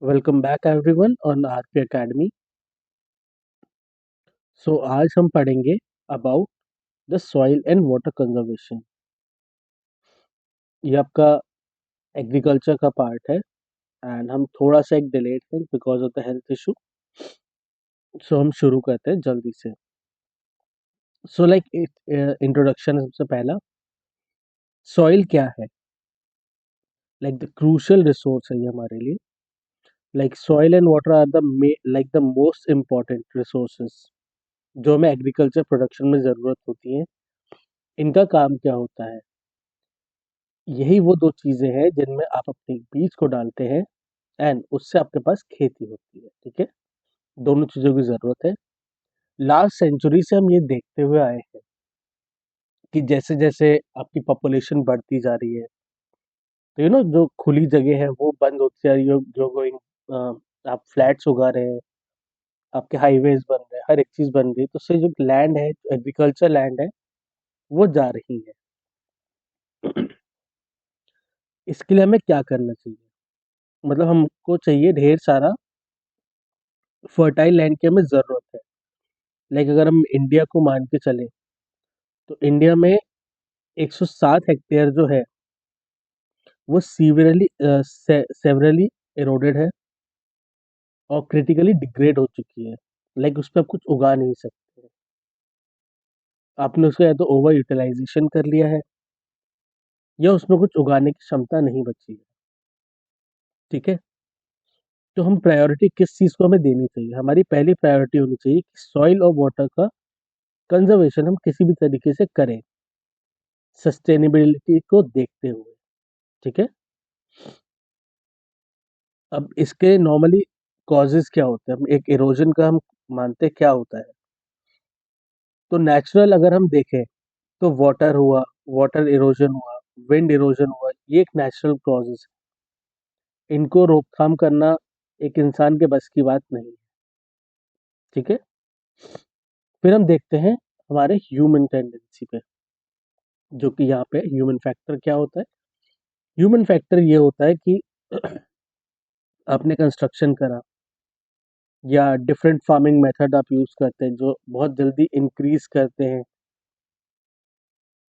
Welcome back everyone on RP academy. So आज हम पढ़ेंगे about the soil and water conservation. ये आपका एग्रीकल्चर का पार्ट है एंड हम थोड़ा सा एक डिलेड हैं because of the health issue. So हम शुरू करते हैं जल्दी से। सो लाइक इंट्रोडक्शन है सबसे पहला। सॉइल क्या है? लाइक द क्रूशियल रिसोर्स है ये हमारे लिए। Like soil and water are the like the most important resources जो हमें एग्रीकल्चर प्रोडक्शन में ज़रूरत होती है। इनका काम क्या होता है? यही वो दो चीजें हैं जिनमें आप अपने बीज को डालते हैं एंड उससे आपके पास खेती होती है। ठीक है, दोनों चीजों की जरूरत है। लास्ट सेंचुरी से हम ये देखते हुए आए हैं कि जैसे जैसे आपकी पॉपुलेशन बढ़ती जा रही है तो जो खुली जगह है वो बंद होती जा रही है। जो गोइंग आप फ्लैट्स उगा रहे हैं, आपके हाईवेज बन रहे हैं, हर एक चीज बन रही है, तो उससे जो लैंड है, एग्रीकल्चर लैंड है, वो जा रही है। इसके लिए हमें क्या करना चाहिए? मतलब हमको चाहिए ढेर सारा फर्टाइल लैंड की हमें जरूरत है। लाइक अगर हम इंडिया को मान के चले तो इंडिया में 107 हेक्टेयर जो है वो सेवरली एरोडेड है और क्रिटिकली डिग्रेड हो चुकी है। लाइक उस पर आप कुछ उगा नहीं सकते। आपने उसका या तो ओवर यूटिलाइजेशन कर लिया है या उसमें कुछ उगाने की क्षमता नहीं बची है। ठीक है, तो हम प्रायोरिटी किस चीज़ को हमें देनी चाहिए? हमारी पहली प्रायोरिटी होनी चाहिए कि सॉइल और वाटर का कंजर्वेशन हम किसी भी तरीके से करें, सस्टेनेबिलिटी को देखते हुए। ठीक है, अब इसके नॉर्मली कॉजेज क्या होते हैं? हम एक इरोजन का हम मानते हैं क्या होता है। तो नेचुरल अगर हम देखें तो वाटर हुआ, वाटर इरोजन हुआ, विंड इरोजन हुआ, ये एक नेचुरल कॉजेज है। इनको रोकथाम करना एक इंसान के बस की बात नहीं है। ठीक है, फिर हम देखते हैं हमारे ह्यूमन टेंडेंसी पे, जो कि यहाँ पे ह्यूमन फैक्टर क्या होता है। ह्यूमन फैक्टर ये होता है कि आपने कंस्ट्रक्शन करा या डिफरेंट फार्मिंग मेथड आप यूज करते हैं जो बहुत जल्दी इंक्रीज करते हैं।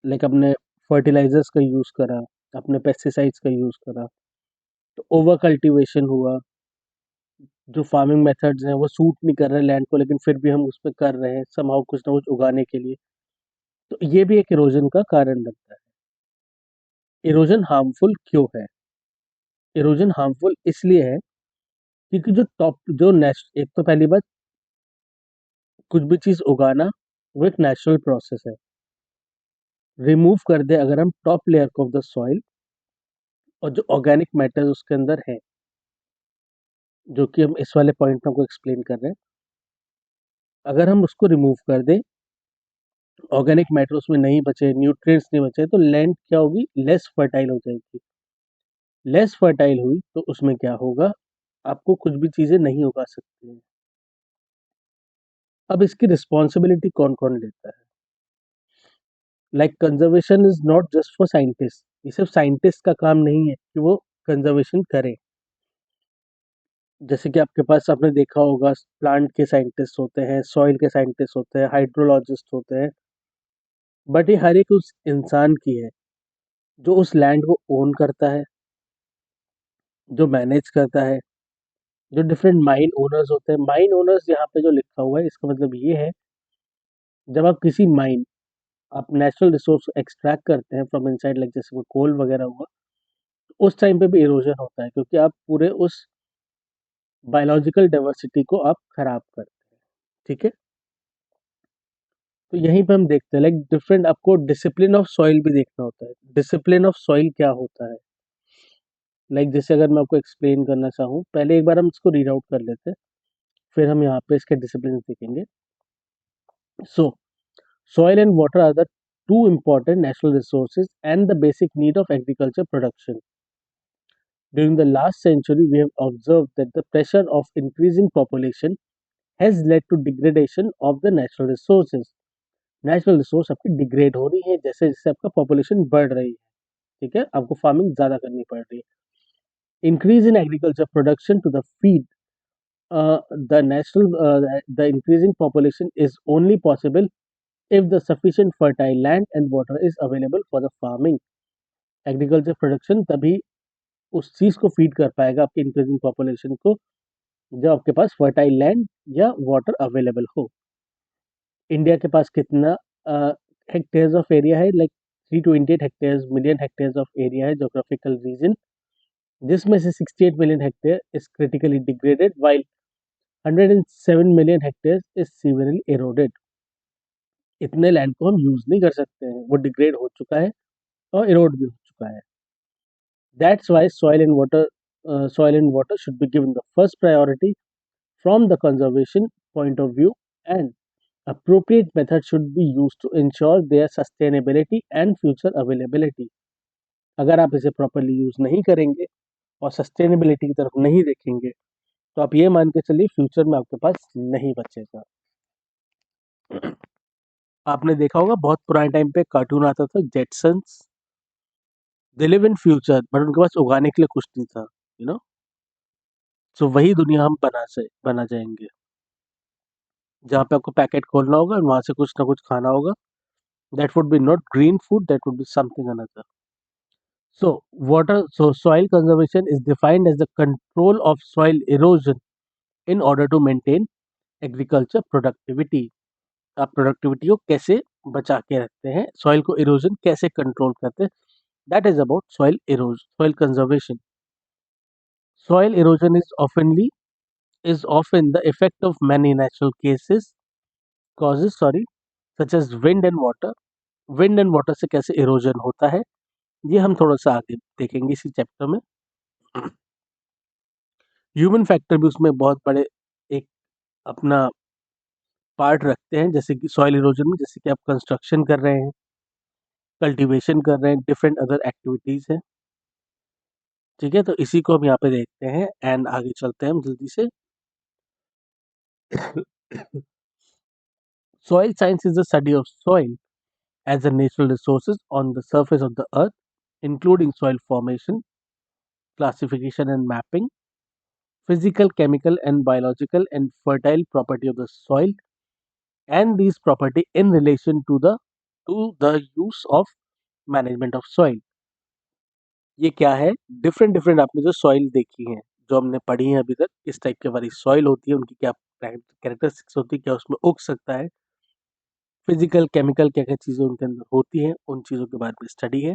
लाइक अपने फर्टिलाइजर्स का यूज करा, अपने पेस्टिसाइड्स का यूज करा, तो ओवर कल्टीवेशन हुआ। जो फार्मिंग मेथड्स हैं वो सूट नहीं कर रहे लैंड को, लेकिन फिर भी हम उस पर कर रहे हैं समहाउ कुछ ना कुछ उगाने के लिए। तो ये भी एक इरोजन का कारण बनता है। इरोजन हार्मफुल क्यों है? इरोजन हार्मफुल इसलिए है क्योंकि जो टॉप जो नेस्ट एक तो पहली बात, कुछ भी चीज उगाना वो एक नेचुरल प्रोसेस है। रिमूव कर दे अगर हम top layer of the soil और जो ऑर्गेनिक मैटर उसके अंदर है, जो कि हम इस वाले पॉइंट में को एक्सप्लेन कर रहे हैं, अगर हम उसको रिमूव कर दें, ऑर्गेनिक मैटर उसमें नहीं बचे, न्यूट्रिएंट्स नहीं बचे, तो लैंड क्या होगी? लेस फर्टाइल हो जाएगी। लेस फर्टाइल हुई तो उसमें क्या होगा? आपको कुछ भी चीजें नहीं उगा सकते हैं। अब इसकी रिस्पॉन्सिबिलिटी कौन कौन लेता है? Like conservation is not just for scientist. ये सिर्फ साइंटिस्ट का काम नहीं है कि वो कंजर्वेशन करें। जैसे कि आपके पास आपने देखा होगा प्लांट के साइंटिस्ट होते हैं, सॉइल के साइंटिस्ट होते हैं, हाइड्रोलॉजिस्ट होते हैं, बट ये हर एक उस इंसान की है जो उस लैंड को ओन करता है, जो मैनेज करता है। जो डिफरेंट माइन ओनर्स होते हैं, माइन ओनर्स यहाँ पे जो लिखा हुआ है इसका मतलब ये है, जब आप किसी माइन, आप नेचुरल रिसोर्स एक्सट्रैक्ट करते हैं फ्रॉम इनसाइड, लाइक जैसे वो कोल वगैरह हुआ, तो उस टाइम पे भी इरोजन होता है क्योंकि आप पूरे उस बायोलॉजिकल डाइवर्सिटी को आप खराब करते हैं। ठीक है, तो यहीं पे हम देखते हैं लाइक डिफरेंट, आपको डिसिप्लिन ऑफ सॉइल भी देखना होता है। डिसिप्लिन ऑफ सॉइल क्या होता है? लाइक जैसे अगर मैं आपको एक्सप्लेन करना चाहूँ, पहले एक बार हम इसको रीड आउट कर लेते हैं, फिर हम यहाँ पे इसके डिसिप्लिन देखेंगे। सो soil and water are the two important natural resources and the basic need of agriculture production. During the last century, we have observed that the pressure of increasing population has led to degradation of the natural resources. Natural resource आपकी degrade हो रही है जैसे जैसे आपका population बढ़ रही है। ठीक है, आपको फार्मिंग ज़्यादा करनी पड़ रही है। Increase in agriculture production to the feed the increasing population is only possible if the sufficient fertile land and water is available for the farming. Agriculture production तभी उस चीज को फीड कर पाएगा आपकी इंक्रीजिंग पॉपुलेशन को जब आपके पास फर्टाइल लैंड या वाटर अवेलेबल हो। इंडिया के पास कितना हेक्टेयर्स ऑफ एरिया है? Like 328 hectares million hectares of area है जोग्राफिकल रीजन, जिसमें से 68 मिलियन hectare is critically degraded while 107 million hectare is severely eroded. इतने लैंड को हम यूज नहीं कर सकते हैं, वो डिग्रेड हो चुका है और एरोड भी हो चुका है। That's why soil and water should be given the first priority from the conservation point of view, and appropriate method should be used to ensure their sustainability and future availability। अगर आप इसे properly use नहीं करेंगे और sustainability की तरफ नहीं देखेंगे तो आप ये मान के चलिए फ्यूचर में आपके पास नहीं बचेगा। आपने देखा होगा बहुत पुराने टाइम पे कार्टून आता था Jetsons, they live in future but उनके पास उगाने के लिए कुछ नहीं था, यू नो। सो वही दुनिया हम बना जाएंगे, जहाँ पे आपको पैकेट खोलना होगा और वहां से कुछ ना कुछ खाना होगा। That would be not green food, that would be something another. So soil conservation is defined as the control of soil erosion in order to maintain agriculture productivity। आप प्रोडक्टिविटी को कैसे बचा के रखते हैं, सॉइल को इरोजन कैसे control करते हैं, that is about soil conservation. Soil erosion is often the effect of many natural causes, such as wind and water से कैसे इरोजन होता है, ये हम थोड़ा सा आगे देखेंगे इसी चैप्टर में। ह्यूमन फैक्टर भी उसमें बहुत बड़े एक अपना पार्ट रखते हैं, जैसे कि सॉइल इरोजन में, जैसे कि आप कंस्ट्रक्शन कर रहे हैं, कल्टीवेशन कर रहे हैं, डिफरेंट अदर एक्टिविटीज हैं। ठीक है, तो इसी को हम यहाँ पे देखते हैं एंड आगे चलते हैं हम जल्दी से। Soil science is the study of soil as a natural resources on the surface of the earth, including soil formation, classification and mapping, physical, chemical and biological and fertile property of the soil, and these property in relation to the use of management of soil। ये क्या है? Different different आपने जो soil देखी है, जो हमने पढ़ी है अभी तक, किस टाइप की हमारी सॉइल होती है, उनकी क्या कैरेक्टरिस्टिक्स होती है, क्या उसमें उग सकता है, फिजिकल केमिकल क्या क्या चीजें उनके अंदर होती हैं, उन चीजों के बारे में स्टडी है।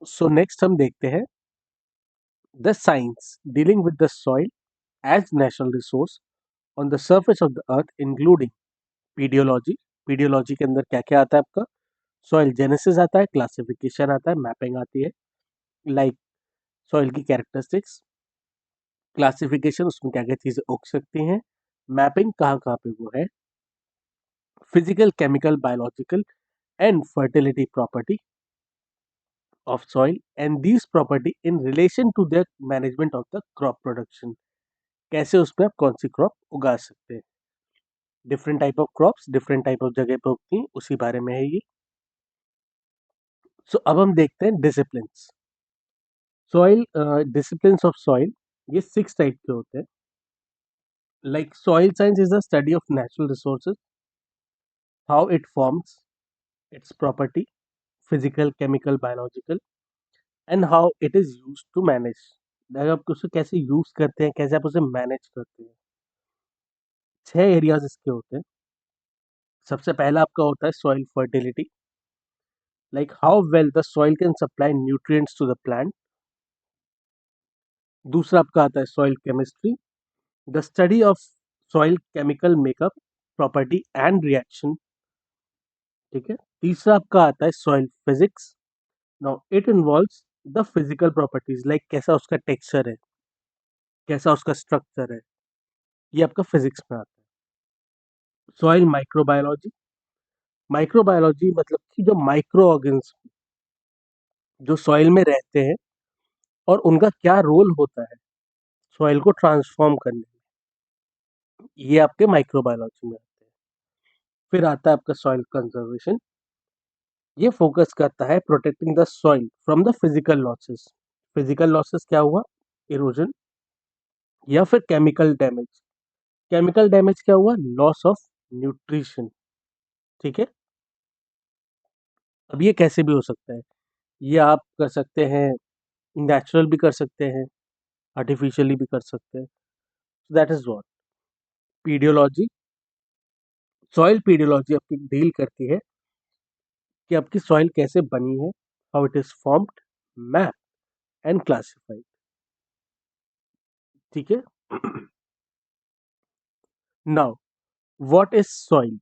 सो नेक्स्ट हम देखते हैं the science dealing with the soil as natural resource on the surface of the earth, including pedology. Pedology के अंदर क्या क्या आता है आपका? सॉइल जेनेसिस आता है, क्लासिफिकेशन आता है, मैपिंग आती है, लाइक सॉइल की कैरेक्टरिस्टिक्स, क्लासिफिकेशन उसमें क्या क्या चीजें उग सकती हैं, मैपिंग कहाँ कहाँ पे वो है, physical chemical biological and fertility property of soil and these property in relation to their management of the crop production। कैसे उसमें आप कौन सी क्रॉप उगा सकते हैं, different type of crops different type of जगह पे उगती हैं, उसी बारे में है ये। सो अब हम देखते हैं discipline. Soil discipline of soil, ये 6 टाइप के होते हैं। Like soil science is the study of natural resources, how it forms, its property, physical chemical biological and how it is use to manage. अगर आप उसे कैसे यूज करते हैं, कैसे आप उसे मैनेज करते हैं। 6 एरियाज इसके होते हैं। सबसे पहला आपका होता है soil fertility, like how well the soil can supply nutrients to the plant. दूसरा आपका आता है soil chemistry, the study of soil chemical makeup, property and reaction. ठीक है, तीसरा आपका आता है soil physics, now it involves the physical properties, like कैसा उसका टेक्सचर है, कैसा उसका स्ट्रक्चर है, ये आपका फिजिक्स में आता है। सॉइल माइक्रोबायोलॉजी, माइक्रोबायोलॉजी मतलब कि जो माइक्रो ऑर्गेनिज्म जो सॉइल में रहते हैं और उनका क्या रोल होता है सॉइल को ट्रांसफॉर्म करने में, ये आपके माइक्रोबायोलॉजी में आते हैं। फिर आता है आपका सॉइल कंजर्वेशन, ये फोकस करता है protecting the soil from the physical losses. Physical losses क्या हुआ, इरोजन, या फिर केमिकल डैमेज। केमिकल डैमेज क्या हुआ, लॉस ऑफ न्यूट्रिशन। ठीक है, अब ये कैसे भी हो सकता है, ये आप कर सकते हैं, नेचुरल भी कर सकते हैं, आर्टिफिशियली भी कर सकते हैं। दैट इज व्हाट पीडियोलॉजी, सॉइल पीडियोलॉजी आपकी डील करती है कि आपकी सॉइल कैसे बनी है, how it is formed, map and classified. ठीक है, now what is soil,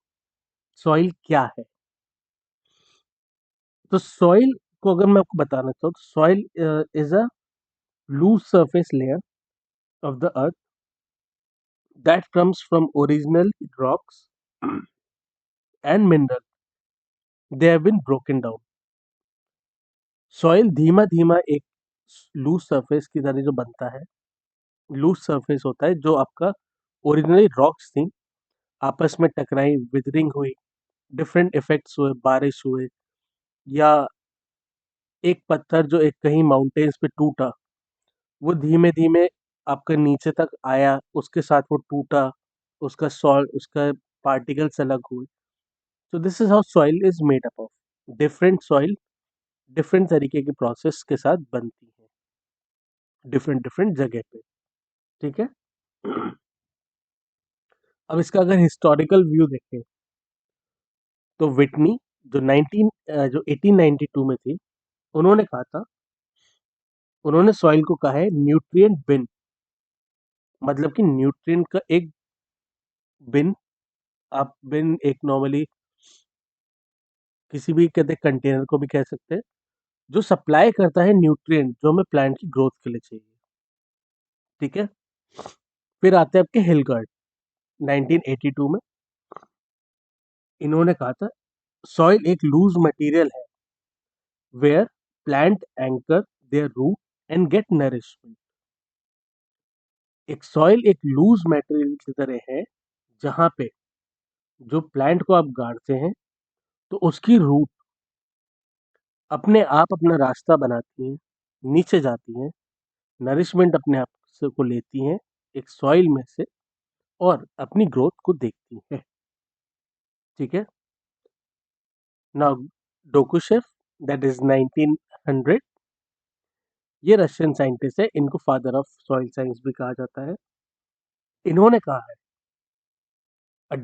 soil क्या है। तो सॉइल को अगर मैं आपको बताना चाहूँ तो soil is a loose surface layer of the earth that comes from original rocks and minerals. They have been broken down. Soil धीमा धीमा एक लूज सरफेस की तरह जो बनता है, लूज सरफेस होता है जो आपका ओरिजिनली रॉक्स थी, आपस में टकराई, विदरिंग हुई, डिफरेंट इफेक्ट्स हुए, बारिश हुए, या एक पत्थर जो एक कहीं माउंटेन्स पे टूटा, वो धीमे धीमे आपके नीचे तक आया, उसके साथ वो टूटा, उसका सॉल्ट, उसका पार्टिकल्स अलग हुए। तो this is how soil is made up of, different soil different तरीके के प्रोसेस के साथ बनती है, डिफरेंट डिफरेंट जगह पे। ठीक है, अब इसका अगर हिस्टोरिकल व्यू देखें तो विटनी जो 1892 में थी, उन्होंने कहा था, उन्होंने सॉइल को कहा है न्यूट्रिएंट बिन, मतलब कि न्यूट्रिएंट का एक बिन, आप बिन एक नॉर्मली किसी भी कहते कंटेनर को भी कह सकते हैं, जो सप्लाई करता है न्यूट्रिएंट जो हमें प्लांट की ग्रोथ के लिए चाहिए। ठीक है, फिर आते हैं आपके हिलगर्ड 1982 में, इन्होंने कहा था सॉइल एक लूज मटेरियल है where plant anchor their root and get nourishment. एक सॉइल एक लूज मटेरियल की तरह है जहां पे जो प्लांट को आप गाड़ते हैं तो उसकी रूट अपने आप अपना रास्ता बनाती है, नीचे जाती है, नरिशमेंट अपने आप से को लेती हैं एक सॉइल में से और अपनी ग्रोथ को देखती है। ठीक है, नाउ डोकुशेफ, दैट इज 1900, ये रशियन साइंटिस्ट है, इनको फादर ऑफ सॉइल साइंस भी कहा जाता है। इन्होंने कहा है अ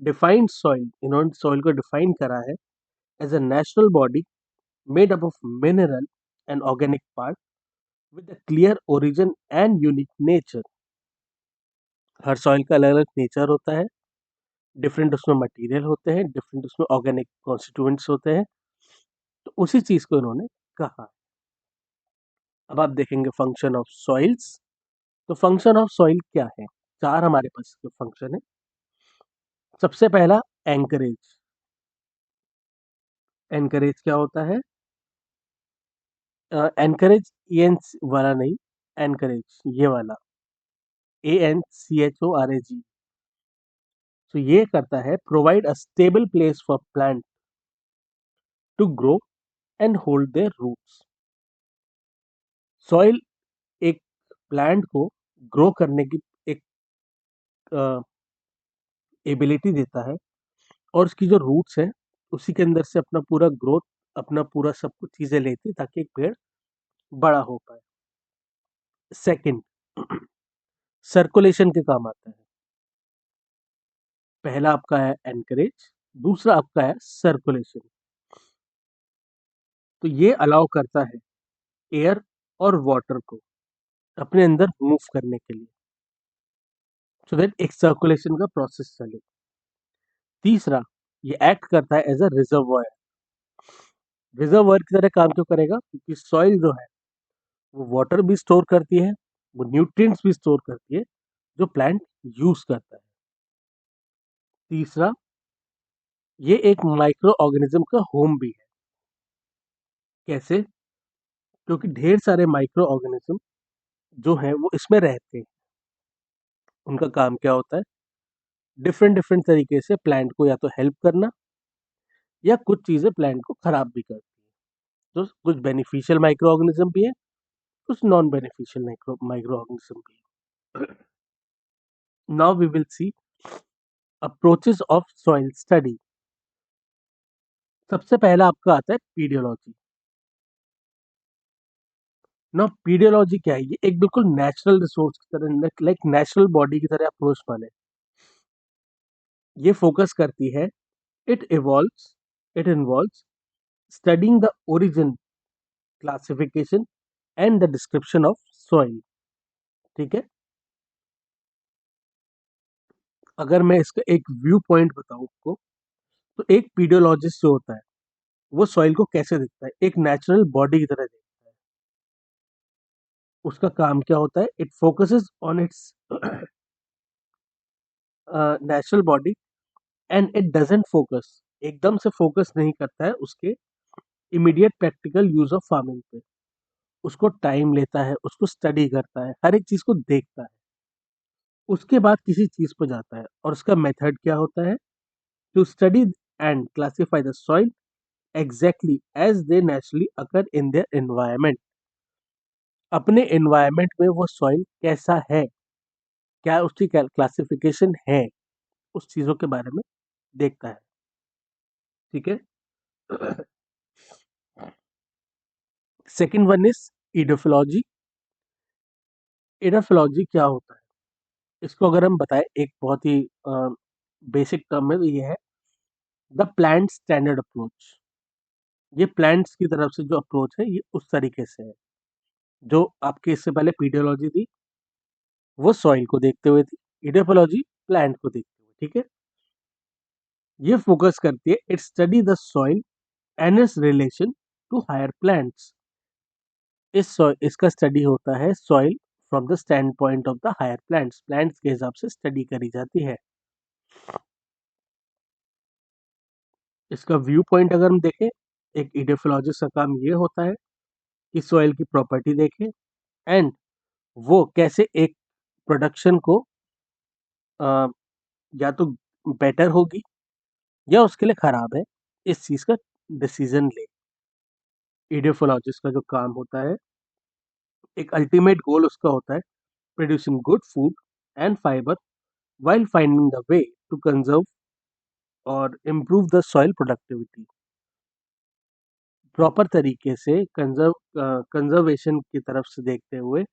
डिफाइंड सॉइल, इन्होंने सॉइल को डिफाइन करा है as a natural body made up of mineral and organic part with a clear origin and unique nature. हर सॉइल का अलग अलग नेचर होता है, डिफरेंट उसमें मटेरियल होते हैं, डिफरेंट उसमें ऑर्गेनिक कॉन्स्टिट्यूएंट्स होते हैं, तो उसी चीज को इन्होंने कहा। अब आप देखेंगे फंक्शन ऑफ सॉइल्स, तो फंक्शन ऑफ सॉइल क्या है, चार हमारे पास फंक्शन है। सबसे पहला एंकरेज, एनकरेज क्या होता है, एनकरेज ए एन वाला नहीं, एनकरेज ये वाला, ANCHORAG। तो ये करता है provide a stable place for plant to grow and hold their roots. Soil एक प्लांट को ग्रो करने की एक एबिलिटी देता है, और उसकी जो रूट्स है उसी के अंदर से अपना पूरा ग्रोथ, अपना पूरा सब कुछ चीजें लेती है ताकि एक पेड़ बड़ा हो पाए। सेकंड, सर्कुलेशन के काम आता है। पहला आपका है एनकरेज, दूसरा आपका है सर्कुलेशन। तो ये अलाउ करता है एयर और वाटर को अपने अंदर मूव करने के लिए, सो दैट एक सर्कुलेशन का प्रोसेस चले। तीसरा, ये एक्ट करता है एज अ रिजर्वॉयर। रिजर्वॉयर की तरह काम क्यों करेगा, क्योंकि सॉइल जो है वो वाटर भी स्टोर करती है, वो न्यूट्रिएंट्स भी स्टोर करती है जो प्लांट यूज करता है। तीसरा, ये एक माइक्रो ऑर्गेनिज्म का होम भी है। कैसे, क्योंकि ढेर सारे माइक्रो ऑर्गेनिज्म जो है वो इसमें रहते हैं। उनका काम क्या होता है, डिफरेंट डिफरेंट तरीके से प्लांट को या तो हेल्प करना, या कुछ चीजें प्लांट को खराब भी करती है। तो कुछ बेनिफिशियल माइक्रो ऑर्गेनिज्म भी है, कुछ नॉन बेनिफिशियल माइक्रो ऑर्गेनिज्म भी। Now we will see approaches of soil study. सबसे पहला आपका आता है पीडियोलॉजी। ना पीडियोलॉजी क्या है? ये एक बिल्कुल नेचुरल रिसोर्स की तरह, लाइक नेचुरल बॉडी की तरह अप्रोच माने। ये फोकस करती है, it evolves it involves studying the origin, classification and the description of soil. ठीक है, अगर मैं इसका एक व्यू पॉइंट बताऊं आपको, तो एक पीडियोलॉजिस्ट जो होता है वो सॉइल को कैसे देखता है? एक नेचुरल बॉडी की तरह देखता है। उसका काम क्या होता है? It focuses on it's natural body and it doesn't focus, एकदम से फोकस नहीं करता है उसके immediate practical use of farming पे। उसको टाइम लेता है, उसको स्टडी करता है, हर एक चीज को देखता है, उसके बाद किसी चीज पर जाता है। और उसका मेथड क्या होता है? To study and classify the soil exactly as they naturally occur in their environment. अपने एनवायरमेंट में वो सॉइल कैसा है, क्या उसकी क्लासिफिकेशन है, उस चीजों के बारे में देखता है। ठीक है। Second one is edaphology. Edaphology क्या होता है? इसको अगर हम बताएं एक बहुत ही बेसिक टर्म में, तो ये है द प्लांट स्टैंडर्ड अप्रोच। ये प्लांट्स की तरफ से जो अप्रोच है, ये उस तरीके से है। जो आपके इससे पहले पीडियोलॉजी थी वो सॉइल को देखते हुए थी, इडियोलॉजी प्लांट को देखते हुए। ठीक है, ये फोकस करती है, it study the soil and its relation to higher plants. इसका स्टडी होता है soil from the standpoint of the higher plants, plants के हिसाब से स्टडी करी जाती है। इसका व्यू पॉइंट अगर हम देखें, एक इडियोलॉजिस्ट का काम ये होता है कि सॉइल की प्रॉपर्टी देखे एंड वो कैसे एक प्रोडक्शन को अ, या तो बेटर होगी या उसके लिए खराब है, इस चीज का डिसीजन ले। इडियोलॉजिस्ट का जो काम होता है, एक अल्टीमेट गोल उसका होता है producing good food and fibre while finding the way to conserve और improve the soil productivity। Proper तरीके से कंजर्वेशन की तरफ से देखते हुए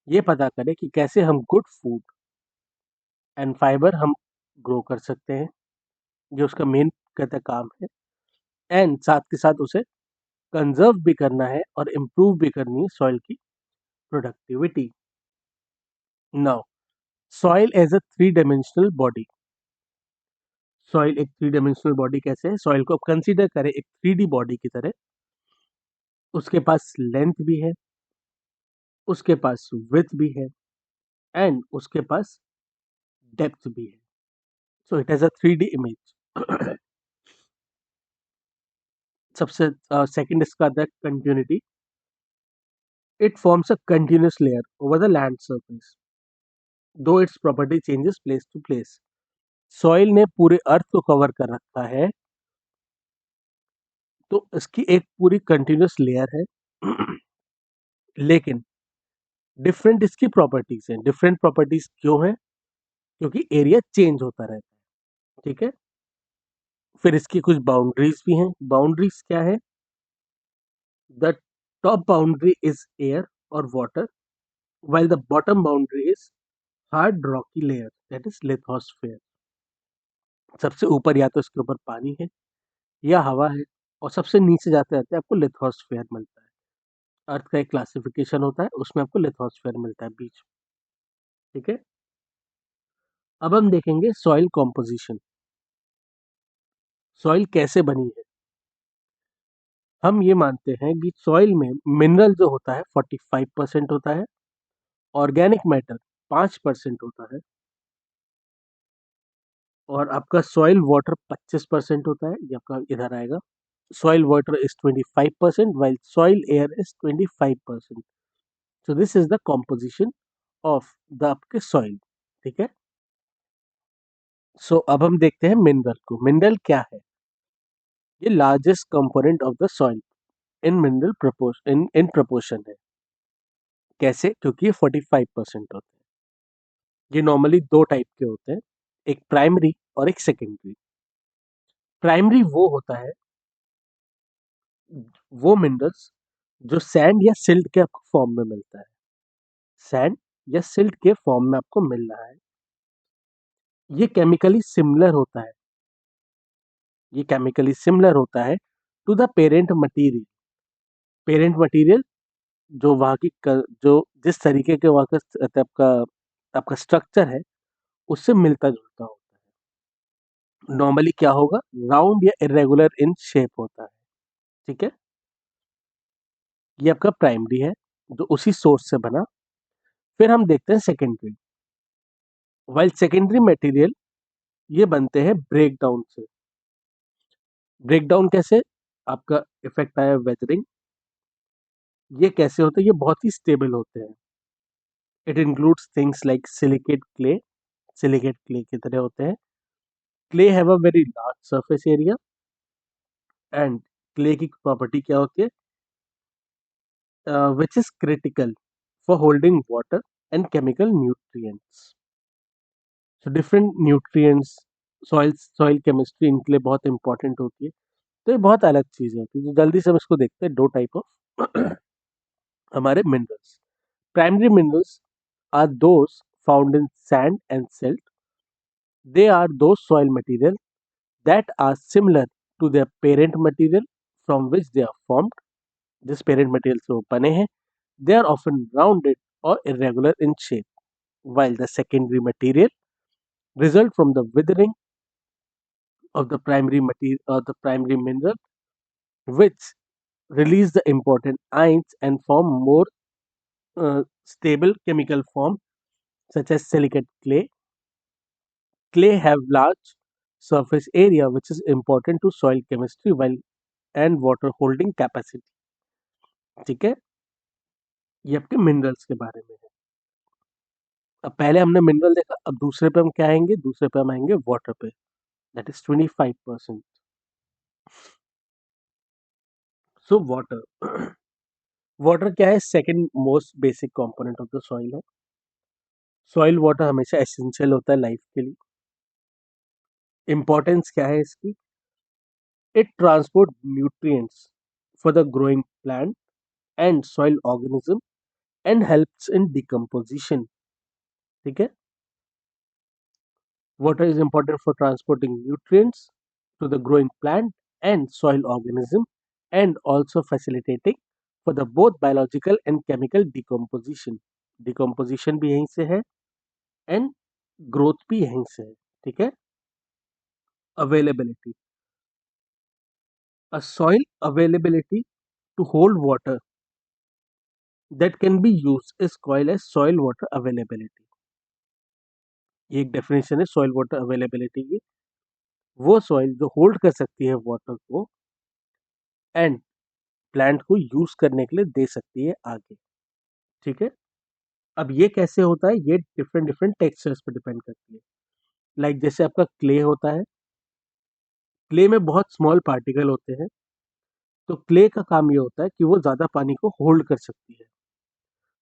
ये पता करें कि कैसे हम गुड फूड एंड फाइबर हम ग्रो कर सकते हैं, जो उसका मेन कहता काम है। एंड साथ के साथ उसे कंजर्व भी करना है और इम्प्रूव भी करनी है सॉइल की productivity. Now soil as a three dimensional body. Soil एक थ्री डायमेंशनल बॉडी कैसे है? सॉइल को आप कंसीडर करें एक 3D बॉडी की तरह। उसके पास लेंथ भी है, उसके पास विड्थ भी है एंड उसके पास डेप्थ भी है। So it has a 3D image. सबसे सेकंड इसका आता है continuity. It forms a continuous layer over the land surface though its property changes place to place. Soil ने पूरे अर्थ को कवर कर रखा है, तो इसकी एक पूरी कंटिन्यूअस लेयर है। लेकिन डिफरेंट इसकी प्रॉपर्टीज हैं। डिफरेंट प्रॉपर्टीज क्यों है? क्योंकि एरिया चेंज होता रहता है। ठीक है, फिर इसकी कुछ बाउंड्रीज भी हैं। बाउंड्रीज क्या है? The top boundary is air और water, while the bottom boundary is hard rocky layer, that is lithosphere। सबसे ऊपर या तो इसके ऊपर पानी है या हवा है, और सबसे नीचे जाते जाते आपको लिथोस्फेयर मिलता है। अर्थ का एक क्लासिफिकेशन होता है, उसमें आपको लिथोस्फेयर मिलता है बीच में। ठीक है, अब हम देखेंगे सॉइल कॉम्पोजिशन। सॉइल कैसे बनी है? हम ये मानते हैं कि सॉइल में मिनरल जो होता है 45% होता है, ऑर्गेनिक मैटर 5% होता है, और आपका सॉइल वाटर 25% होता है। ये आपका इधर आएगा। soil water is 25% while soil air is 25%। so this is the composition of the आपके soil। ठीक है, अब हम देखते हैं मिनरल को। मिनरल क्या है? ये largest component of the soil in mineral proportion in proportion है। कैसे? क्योंकि ये 45% होते हैं। ये नॉर्मली दो टाइप के होते हैं, एक प्राइमरी और एक सेकेंडरी। प्राइमरी वो होता है, वो मिनरल्स जो सैंड या सिल्ट के आपको फॉर्म में मिलता है। सैंड या सिल्ट के फॉर्म में आपको मिल रहा है। ये केमिकली सिमिलर होता है, ये केमिकली सिमिलर होता है to the parent material. Parent material जो वहाँ की जो जिस तरीके के वहाँ का आपका आपका स्ट्रक्चर है, उससे मिलता जुलता होता है। नॉर्मली क्या होगा, राउंड या इरेगुलर इन शेप होता है। ठीक है, ये आपका प्राइमरी है जो उसी सोर्स से बना। फिर हम देखते हैं सेकेंडरी। वाइल सेकेंडरी मटेरियल ये बनते हैं ब्रेक डाउन से। ब्रेक डाउन कैसे? आपका इफेक्ट आया वेदरिंग। ये कैसे होते हैं? ये बहुत ही स्टेबल होते हैं। It includes things like silicate clay. Silicate clay की तरह होते हैं। Clay have a very large surface area. And clay की प्रॉपर्टी क्या होती है? Which is critical for holding water and chemical nutrients. So different nutrients, soil chemistry इनके लिए बहुत इंपॉर्टेंट होती है। तो ये बहुत अलग चीजें होती है। तो जल्दी से हम इसको देखते हैं। दो टाइप ऑफ हमारे minerals. Primary minerals are those found in sand and silt. They are those soil material that are similar to their parent material from which they are formed. जिस parent material से वो बने हैं, they are often rounded or irregular in shape, while the secondary material result from the withering of the primary material or the primary mineral, which release the important ions and form more stable chemical form such as silicate clay. Clay have large surface area which is important to soil chemistry while and water holding capacity. ठीक है, ये आपके minerals के बारे में है। अब पहले हमने मिनरल देखा, अब दूसरे पे हम क्या आएंगे? दूसरे पे हम आएंगे वाटर पे, that is 25%। So water water क्या है? Second most basic component of the soil है। सॉइल वाटर हमेशा एसेंशियल होता है लाइफ के लिए। इंपॉर्टेंस क्या है इसकी? It transport nutrients for the growing plant and soil organism and helps in decomposition. ठीक है, water is important for transporting nutrients to the growing plant and soil organism and also facilitating for the both biological and chemical decomposition. Decomposition भी यहीं से है and growth भी यहीं से है। ठीक है, availability, a soil availability to hold water that can be used is called as soil water availability. ये एक डेफिनेशन है सॉइल वाटर अवेलेबिलिटी की। वो सॉइल जो होल्ड कर सकती है वाटर को एंड प्लांट को यूज करने के लिए दे सकती है आगे। ठीक है, अब ये कैसे होता है? ये डिफरेंट डिफरेंट टेक्सचर्स पर डिपेंड करती है। लाइक जैसे आपका क्ले होता है, क्ले में बहुत स्मॉल पार्टिकल होते हैं। तो क्ले का काम ये होता है कि वो ज्यादा पानी को होल्ड कर सकती है।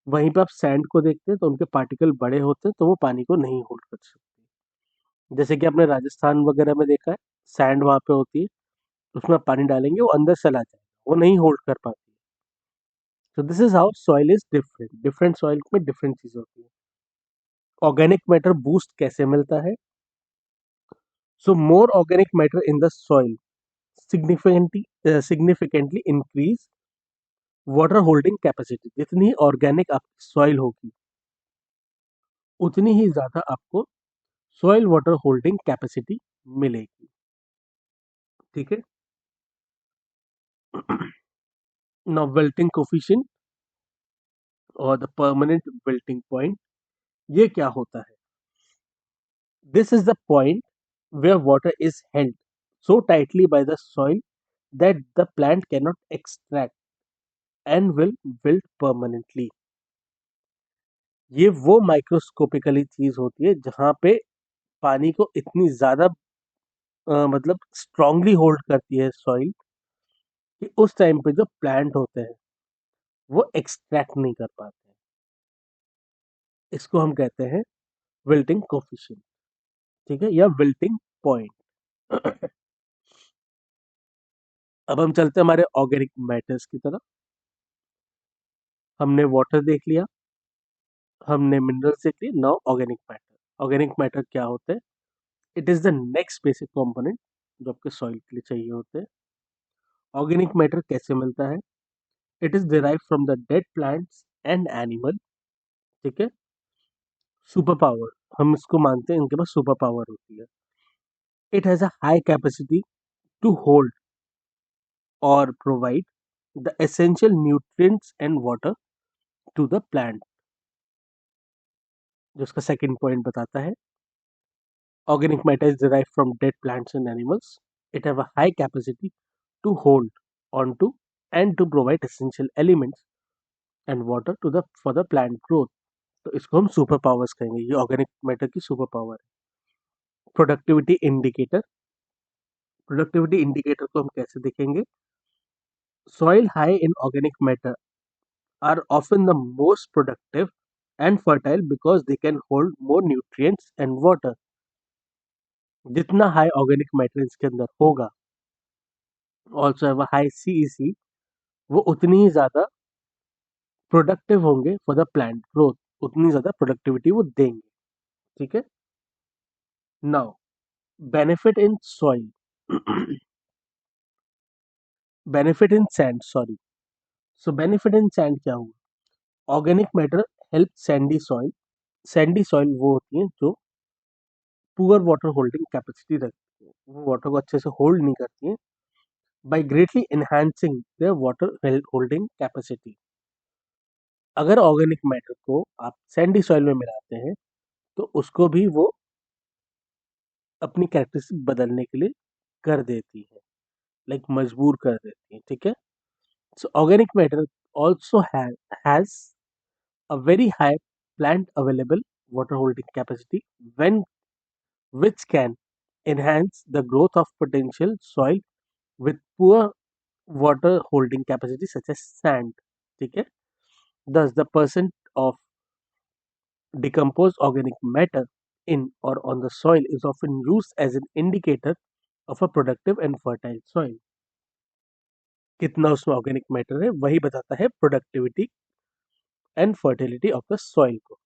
वहीं पे आप सैंड को देखते हैं तो उनके पार्टिकल बड़े होते हैं तो वो पानी को नहीं होल्ड कर सकती। जैसे कि आपने राजस्थान वगैरह में देखा है, सैंड वहां पे होती है, उसमें आप पानी डालेंगे वो अंदर चला जाएगा, वो नहीं होल्ड कर पाती है। तो this is how soil is different. Different soil में डिफरेंट चीज होती है। ऑर्गेनिक मैटर बूस्ट कैसे मिलता है? So more organic matter in the soil significantly increase water holding capacity. जितनी ऑर्गेनिक आपकी सॉइल होगी उतनी ही ज्यादा आपको सॉइल वाटर होल्डिंग कैपेसिटी मिलेगी। ठीक है, नाउ विल्टिंग कोफिशिएंट और द परमानेंट विल्टिंग पॉइंट, ये क्या होता है? This is the point where water is held so tightly by the soil that the plant cannot extract and will wilt permanently. ये वो माइक्रोस्कोपिकली चीज होती है जहां पे पानी को इतनी ज्यादा मतलब स्ट्रांगली होल्ड करती है सॉइल कि उस टाइम पे जो प्लांट होते हैं वो एक्सट्रैक्ट नहीं कर पाते हैं। इसको हम कहते हैं विल्टिंग कोफिशिएंट, ठीक है, या विल्टिंग पॉइंट। अब हम चलते हैं हमारे ऑर्गेनिक मैटर्स की तरफ। हमने वाटर देख लिया, हमने मिनरल्स देख लिए, now organic matter. Organic matter क्या होते हैं? It is the next basic component जो आपके सॉइल के लिए चाहिए होते हैं। ऑर्गेनिक मैटर कैसे मिलता है? It is derive from the dead plants and animal, ठीक है। सुपर पावर, हम इसको मानते हैं इनके पास सुपर पावर होती है। It has a high capacity to hold और provide the essential nutrients and water to the plant, जो उसका सेकंड पॉइंट बताता है। Organic matter is derived from dead plants and animals. It have a high capacity to hold onto and to provide essential elements and water to the for the plant growth. तो इसको हम super powers कहेंगे, ये organic matter की super power है। Productivity indicator, productivity indicator को हम कैसे देखेंगे? Soil high in organic matter are often the most productive and fertile because they can hold more nutrients and water. जितना हाई ऑर्गेनिक मैटर इसके अंदर होगा, also have a high CEC, वो उतनी ही ज़्यादा प्रोडक्टिव होंगे फॉर द प्लांट ग्रोथ, उतनी ज़्यादा प्रोडक्टिविटी वो देंगे, ठीक है। Now benefit in soil, benefit in sand, sorry. So benefit in sand क्या हुआ? Organic matter help Sandy soil वो होती है जो पुअर वाटर होल्डिंग कैपेसिटी रखती है, वो वाटर को अच्छे से होल्ड नहीं करती है, by greatly enhancing their water holding capacity. अगर ऑर्गेनिक मैटर को आप सैंडी सॉइल में मिलाते हैं तो उसको भी वो अपनी कैरेक्टरिस्टिक बदलने के लिए कर देती है, लाइक मजबूर कर देती है, ठीक है। सो organic matter also has a very high plant available water holding capacity when which can enhance the growth of potential soil with poor water holding capacity such as sand, ठीक है। Thus the percent of decomposed organic matter in or on the soil is often used as an indicator of a productive and fertile soil। कितना उसमें organic matter है वही बताता है productivity and fertility of the soil को।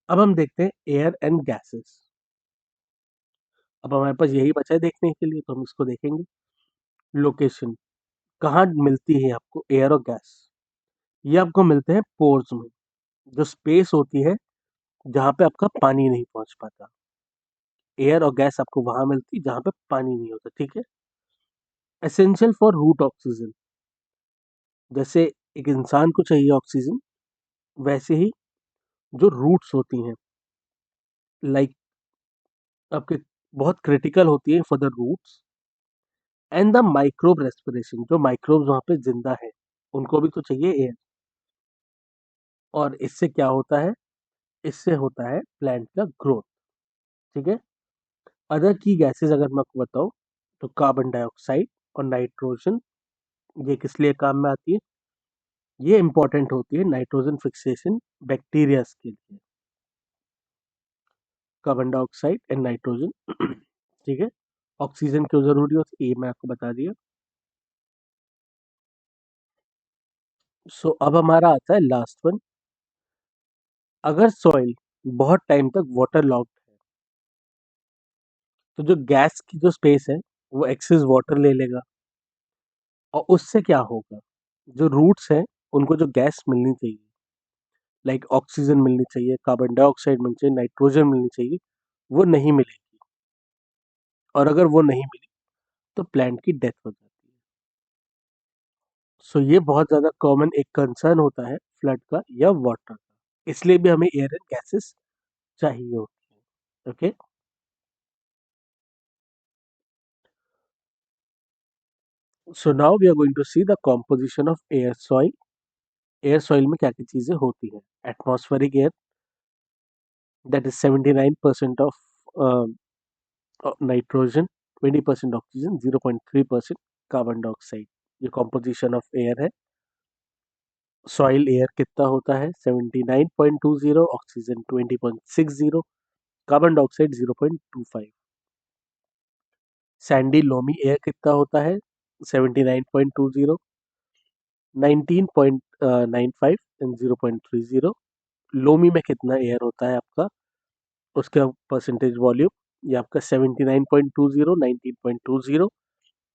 अब हम देखते हैं एयर एंड गैसेस। अब हमारे पास यही बचा है देखने के लिए, तो हम इसको देखेंगे। लोकेशन, कहाँ मिलती है आपको एयर और गैस? ये आपको मिलते हैं पोर्स में, जो स्पेस होती है जहाँ पे आपका पानी नहीं पहुंच पाता। एयर और गैस आपको वहां मिलती है जहाँ पे पानी नहीं होता, ठीक है। एसेंशियल फॉर रूट ऑक्सीजन, जैसे एक इंसान को चाहिए ऑक्सीजन, वैसे ही जो रूट्स होती हैं, लाइक आपके बहुत क्रिटिकल होती है for the roots and the microbe respiration, जो माइक्रोब्स वहाँ पे जिंदा है उनको भी तो चाहिए एयर। और इससे क्या होता है? इससे होता है प्लांट का ग्रोथ, ठीक है। अदर की गैसेस अगर मैं आपको बताऊं तो कार्बन डाइऑक्साइड और नाइट्रोजन, ये किस लिए काम में आती है? ये इंपॉर्टेंट होती है नाइट्रोजन फिक्सेशन बैक्टीरियाज के लिए। कार्बन डाइऑक्साइड एंड नाइट्रोजन, ठीक है। ऑक्सीजन क्यों जरूरी होती है ये मैं आपको बता दिया। सो अब हमारा आता है लास्ट वन। अगर सॉइल बहुत टाइम तक वाटर लॉक्ड है तो जो गैस की जो स्पेस है वो एक्सेस वाटर ले लेगा, और उससे क्या होगा? जो रूट्स हैं उनको जो गैस मिलनी चाहिए, लाइक ऑक्सीजन मिलनी चाहिए, कार्बन डाइऑक्साइड मिलनी चाहिए, नाइट्रोजन मिलनी चाहिए, वो नहीं मिलेगी। और अगर वो नहीं मिली तो प्लांट की डेथ हो जाती है। सो ये बहुत ज़्यादा कॉमन एक कंसर्न होता है फ्लड का या वाटर का, इसलिए भी हमें एयर एंड गैसेस चाहिए होती है, okay. So now we are going to see the composition of air soil. Air soil में क्या क्या चीज़ें होती हैं? Atmospheric air, that is 79% of nitrogen, 20% oxygen, 0.3% carbon dioxide, ये कॉम्पोजिशन ऑफ एयर है। सॉइल एयर कितना होता है? 79.20, oxygen 20.60, carbon dioxide 0.25। Sandy loamy air कितना होता है? 79.20, 19.95 एंड 0.30। लोमी में कितना एयर होता है आपका? उसका परसेंटेज वॉल्यूम, ये आपका 79.20, 19.20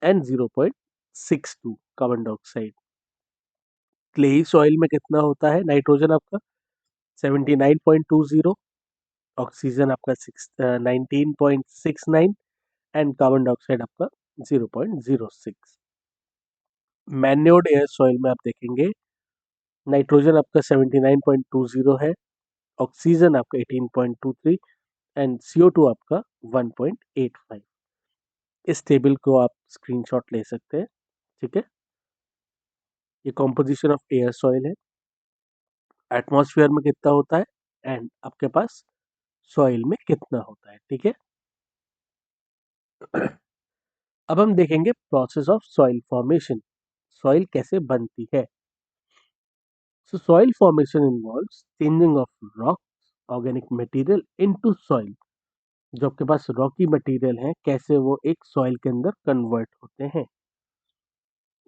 and 0.62 carbon dioxide. Clayey soil में कितना होता है नाइट्रोजन आपका? 79.20, ऑक्सीजन आपका 19.69 एंड कार्बन डाइऑक्साइड आपका 0.06। मैन्योर्ड एयर सॉइल में आप देखेंगे नाइट्रोजन आपका 79.20 है, ऑक्सीजन आपका 18.23 एंड CO2 आपका 1.85। इस टेबल को आप स्क्रीनशॉट ले सकते हैं, ठीक है। ये कॉम्पोजिशन ऑफ एयर सॉइल है। एटमॉस्फेयर में कितना होता है एंड आपके पास सॉइल में कितना होता है, ठीक है। अब हम देखेंगे process of soil formation, soil कैसे बनती है। सो soil formation involves changing of rock organic material into soil. जो आपके पास रॉकी मटेरियल है, कैसे वो एक सॉइल के अंदर कन्वर्ट होते हैं।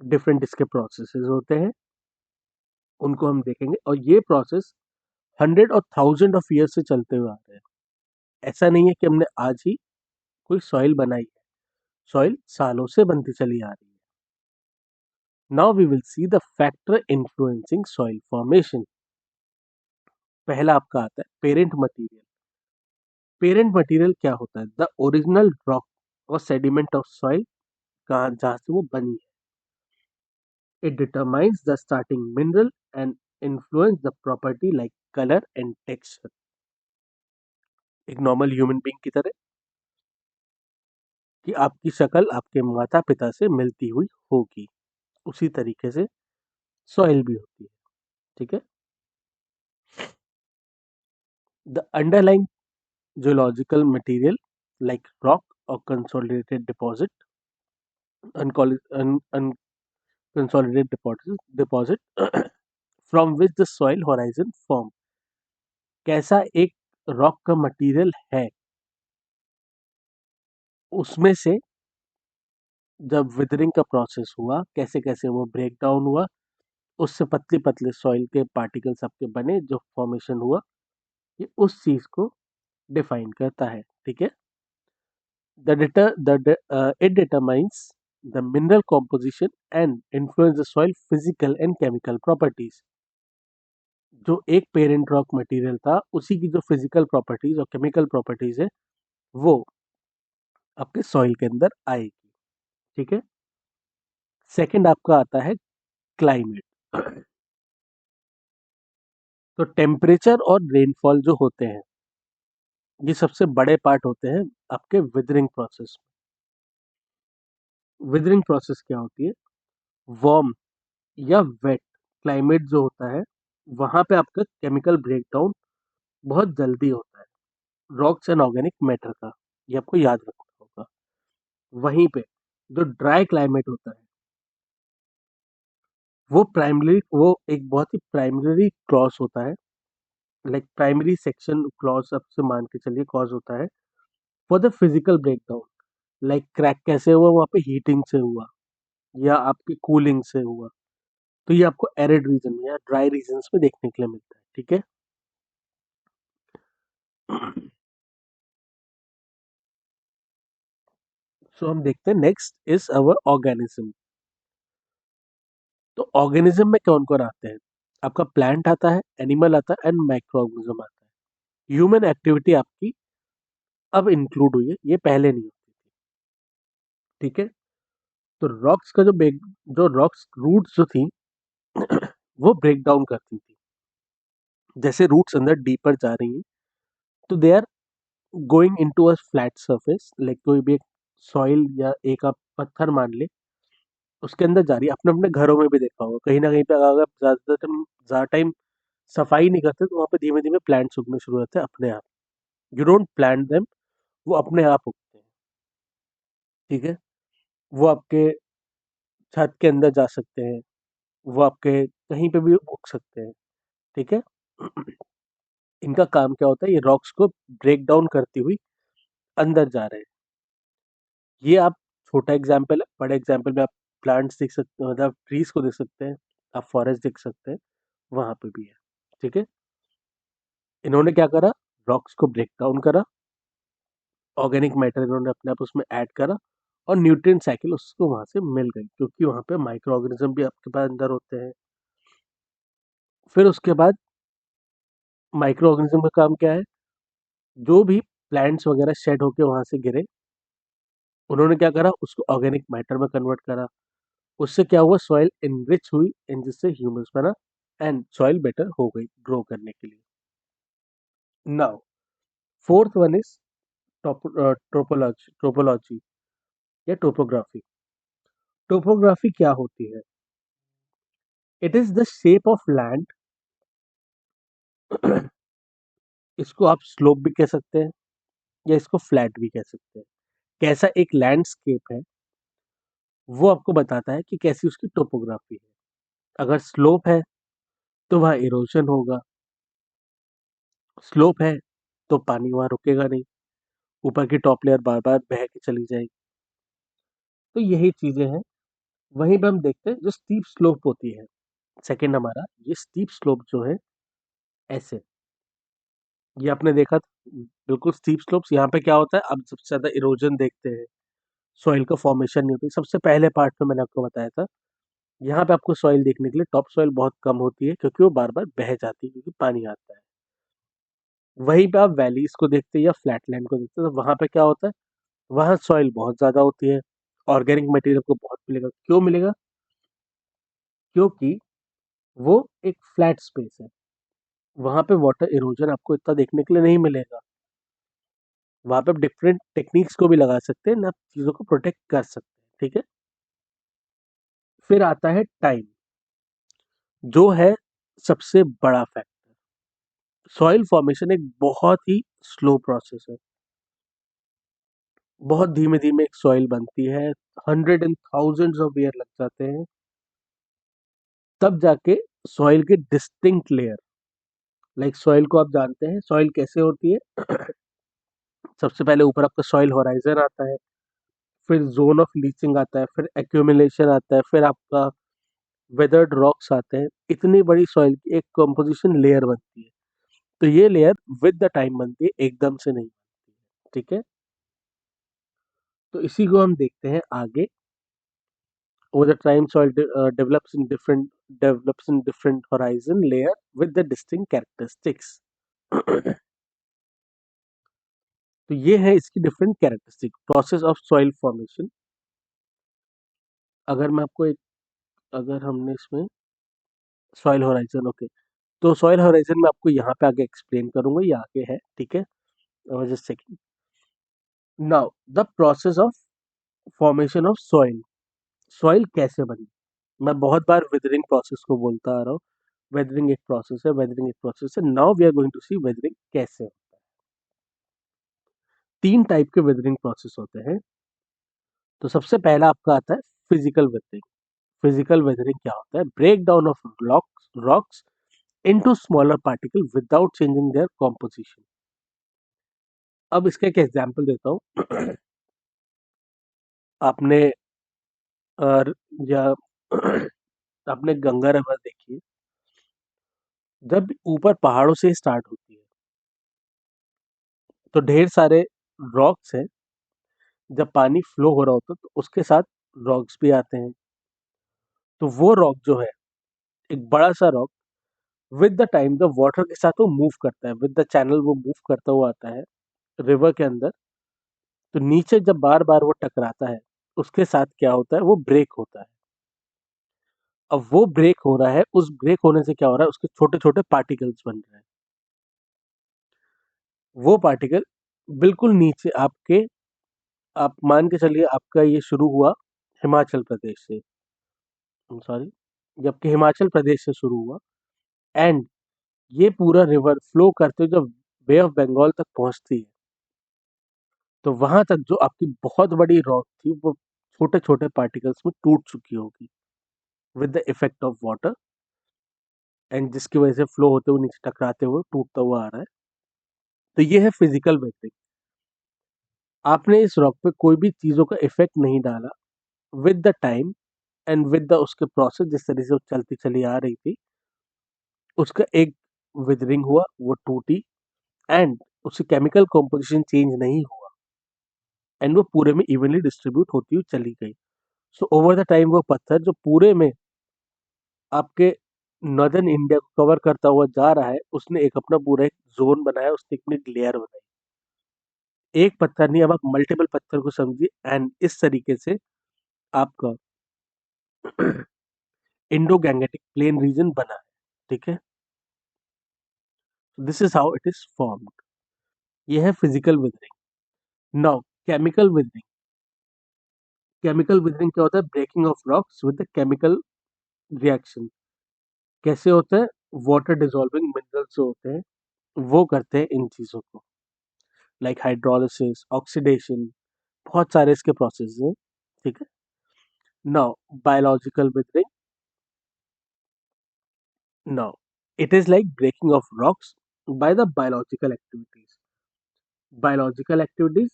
डिफरेंट इसके प्रोसेसेस होते हैं, उनको हम देखेंगे। और ये प्रोसेस 100 और 1000 ऑफ ईयर से चलते हुए आ रहे हैं। ऐसा नहीं है कि हमने आज ही कोई सॉइल बनाई है, सॉइल सालों से बनती चली आ रही है। Now we will see the factor influencing soil formation. पहला आपका आता है पेरेंट मटेरियल। पेरेंट मटेरियल क्या होता है? द ओरिजिनल रॉक और सेडिमेंट ऑफ सॉइल, कहाँ जहाँ से वो बनी है। It determines the starting mineral and influence the property like colour and texture. एक नॉर्मल ह्यूमन बीइंग की तरह कि आपकी शक्ल आपके माता पिता से मिलती हुई होगी, उसी तरीके से सॉइल भी होती है, ठीक है। The underlying geological material like rock और consolidated deposit, unconsolidated deposit from which the soil horizon form। कैसा एक रॉक का मटेरियल है, उसमें से जब विदरिंग का प्रोसेस हुआ, कैसे कैसे वो ब्रेक डाउन हुआ, उससे पतले पतले सॉइल के पार्टिकल्स आपके बने, जो फॉर्मेशन हुआ, ये उस चीज को डिफाइन करता है, ठीक है। It determines the mineral composition and influence the soil physical and chemical properties। जो एक पेरेंट रॉक मटेरियल था, उसी की जो फिजिकल प्रॉपर्टीज और केमिकल प्रॉपर्टीज है, वो आपके सॉइल के अंदर आएगी, ठीक है। सेकंड आपका आता है क्लाइमेट। तो टेम्परेचर और रेनफॉल जो होते हैं, ये सबसे बड़े पार्ट होते हैं आपके विदरिंग प्रोसेस। विदरिंग प्रोसेस क्या होती है? वार्म या वेट क्लाइमेट जो होता है, वहां पे आपका केमिकल ब्रेकडाउन बहुत जल्दी होता है रॉक्स एंड ऑर्गेनिक मैटर का, ये आपको याद रखना होगा। वहीं पे जो ड्राई क्लाइमेट होता है, वो एक बहुत ही प्राइमरी क्लॉज होता है, लाइक प्राइमरी सेक्शन क्लॉज आपसे मान के चलिए कॉज होता है for the physical breakdown. Like crack कैसे हुआ? वहाँ पे हीटिंग से हुआ या आपकी कूलिंग से हुआ। तो ये आपको एरिड रीजन में या ड्राई रीजन्स में देखने के लिए मिलता है, ठीक है। सो हम देखते हैं नेक्स्ट इज अवर ऑर्गेनिज्म। तो ऑर्गेनिज्म में कौन कौन आते हैं? आपका प्लांट आता है, एनिमल आता है एंड माइक्रो ऑर्गेनिज्म आता है। ह्यूमन एक्टिविटी आपकी अब इंक्लूड हुई है, ये पहले नहीं होती थी, ठीक है। तो रॉक्स का जो रॉक्स रूट्स जो थी वो ब्रेक डाउन करती थी। जैसे रूट्स अंदर डीपर जा रही हैं, तो they are going into a flat surface, like कोई भी एक सॉइल या एक आप पत्थर मान ले, उसके अंदर जा रही है। अपने अपने घरों में भी देखा होगा, कहीं ना कहीं पे अगर आप ज़्यादा टाइम सफाई नहीं करते, तो वहाँ पे धीमे धीमे प्लांट्स उगने शुरू होते हैं अपने आप। यू डोंट प्लांट देम, वो अपने आप उगते हैं, ठीक है। वो आपके छत के अंदर जा सकते हैं, वो आपके कहीं पे भी उग सकते हैं, ठीक है? इनका काम क्या होता है, ये रॉक्स को ब्रेक डाउन करती हुई अंदर जा रहे हैं। ये आप छोटा एग्जाम्पल है, बड़े एग्जाम्पल में आप प्लांट्स देख सकते हो, मतलब ट्रीज को देख सकते हैं, आप फॉरेस्ट देख सकते हैं, वहां पे भी है, ठीक है? इन्होंने क्या करा, रॉक्स को ब्रेक डाउन करा, ऑर्गेनिक मैटर इन्होंने अपने आप उसमें ऐड करा, और न्यूट्रिएंट साइकिल उसको वहां से मिल गई, क्योंकि वहां पे माइक्रो ऑर्गेनिज्म भी आपके पास अंदर होते हैं। फिर उसके बाद माइक्रो ऑर्गेनिज्म का काम क्या है, जो भी प्लांट्स वगैरह शेड होके वहां से गिरे, उन्होंने क्या करा, उसको ऑर्गेनिक मैटर में कन्वर्ट करा। उससे क्या हुआ, सॉइल एनरिच हुई, एंड जिससे ह्यूमस बना, एंड सॉइल बेटर हो गई ग्रो करने के लिए। नाउ फोर्थ वन इज ट्रोपोलॉजी या टोपोग्राफी। टोपोग्राफी क्या होती है? It is the shape of land. इसको आप स्लोप भी कह सकते हैं, या इसको फ्लैट भी कह सकते हैं। कैसा एक लैंडस्केप है, वो आपको बताता है कि कैसी उसकी टोपोग्राफी है। अगर स्लोप है तो वहाँ इरोजन होगा, स्लोप है तो पानी वहाँ रुकेगा नहीं, ऊपर की टॉप लेयर बार बार बह के चली जाएगी। तो यही चीजें हैं। वहीं पे हम देखते हैं जो स्टीप स्लोप होती है, सेकंड हमारा, ये स्टीप स्लोप जो है, ऐसे, ये आपने देखा बिल्कुल स्टीप स्लोप्स। यहाँ पे क्या होता है, अब सबसे ज्यादा इरोजन देखते हैं, सॉइल का फॉर्मेशन नहीं होती। सबसे पहले पार्ट में मैंने आपको बताया था, यहाँ पे आपको सॉइल देखने के लिए टॉप सॉइल बहुत कम होती है, क्योंकि वो बार बार बह जाती है, क्योंकि पानी आता है। वहीं पे आप वैलीज को देखते हैं या फ्लैटलैंड को देखते हैं, तो वहां पे क्या होता है, वहां सॉइल बहुत ज्यादा होती है, ऑर्गेनिक मटेरियल को बहुत मिलेगा। क्यों मिलेगा? क्योंकि वो एक फ्लैट स्पेस है, वहां पे वाटर इरोजन आपको इतना देखने के लिए नहीं मिलेगा। वहां पे आप डिफरेंट टेक्निक्स को भी लगा सकते हैं ना, आप चीजों को प्रोटेक्ट कर सकते हैं, ठीक है? फिर आता है टाइम, जो है सबसे बड़ा फैक्टर। सॉइल फॉर्मेशन एक बहुत ही स्लो प्रोसेस है, बहुत धीमे धीमे एक सॉइल बनती है, hundred and thousands of year लग जाते हैं, तब जाके सॉइल के डिस्टिंक्ट लेयर, लाइक सॉइल को आप जानते हैं सॉइल कैसे होती है। सबसे पहले ऊपर आपका सॉइल होराइजन आता है, फिर जोन ऑफ लीचिंग आता है, फिर एक्यूमुलेशन आता है, फिर आपका वेदर्ड रॉक्स आते हैं। इतनी बड़ी सॉइल की एक कंपोजिशन लेयर बनती है। तो ये लेयर विद द टाइम बनती है, एकदम से नहीं बनती है, ठीक है? तो इसी को हम देखते हैं आगे। Over the time, soil develops in different horizon layer with the distinct characteristics. तो ये है इसकी different characteristic, process of soil formation. अगर मैं आपको एक, अगर हमने इसमें सॉइल होराइजन, ओके, तो सॉइल होराइजन में आपको यहाँ पे आगे एक्सप्लेन करूंगा, ये आगे है, ठीक है? Just second. Now the process of formation of soil. Soil कैसे बनी? मैं बहुत बार वेदरिंग प्रोसेस को बोलता आ रहा हूँ। वेदरिंग एक प्रोसेस है, वेदरिंग एक प्रोसेस है। Now we are going to see weathering कैसे होता है। तीन टाइप के वेदरिंग प्रोसेस होते हैं। तो सबसे पहला आपका आता है फिजिकल वेदरिंग। फिजिकल वेदरिंग क्या होता है? Break down of rocks into smaller particle without changing their composition. अब इसका एक एग्जांपल देता हूँ। आपने या आपने गंगा रिवर देखी, जब ऊपर पहाड़ों से स्टार्ट होती है, तो ढेर सारे रॉक्स हैं। जब पानी फ्लो हो रहा होता है तो उसके साथ रॉक्स भी आते हैं। तो वो रॉक जो है, एक बड़ा सा रॉक, विद द टाइम जब वाटर के साथ वो मूव करता है, विद द चैनल वो मूव करता हुआ आता है रिवर के अंदर, तो नीचे जब बार बार वो टकराता है, उसके साथ क्या होता है, वो ब्रेक होता है। अब वो ब्रेक हो रहा है, उस ब्रेक होने से क्या हो रहा है, उसके छोटे छोटे पार्टिकल्स बन रहे हैं। वो पार्टिकल बिल्कुल नीचे आपके, आप मान के चलिए आपका ये शुरू हुआ हिमाचल प्रदेश से, सॉरी, जबकि हिमाचल प्रदेश से शुरू हुआ, एंड ये पूरा रिवर फ्लो करते हुए जब बे ऑफ बंगाल तक पहुंचती है, तो वहां तक जो आपकी बहुत बड़ी रॉक थी, वो छोटे छोटे पार्टिकल्स में टूट चुकी होगी। With the effect of water, and जिसकी वजह से फ्लो होते हुए नीचे टकराते हुए टूटता हुआ आ रहा है। तो ये है फिजिकल वेदरिंग। आपने इस रॉक पे कोई भी चीजों का इफेक्ट नहीं डाला। With the time and with the उसके प्रोसेस जिस तरीके से वो चलती चली आ रही थी, उसका एक विदरिंग हुआ, वो टूटी, एंड उसकी केमिकल कॉम्पोजिशन चेंज नहीं हुआ, एंड वो पूरे में इवनली डिस्ट्रीब्यूट होती हुई चली गई। सो ओवर द टाइम वो पत्थर जो पूरे में आपके नॉर्दर्न इंडिया को कवर करता हुआ जा रहा है, उसने एक अपना पूरा एक जोन बनाया, उसने अपनी एक लेयर बनाई। एक पत्थर नहीं, अब आप मल्टीपल पत्थर को समझिए, एंड इस तरीके से आपका इंडो गैंगेटिक प्लेन रीजन बना है। ठीक है, this is how it is formed. ये है physical weathering. Now chemical weathering. Chemical weathering क्या होता है? Breaking off rocks with the chemical reaction. कैसे होता है? वाटर डिसॉल्विंग मिनरल्स जो होते हैं वो करते हैं इन चीजों को, लाइक हाइड्रोलिसिस, ऑक्सीडेशन, बहुत सारे इसके प्रोसेस हैं। ठीक है। Now biological weathering. Now it is like breaking off rocks by the biological activities. Biological activities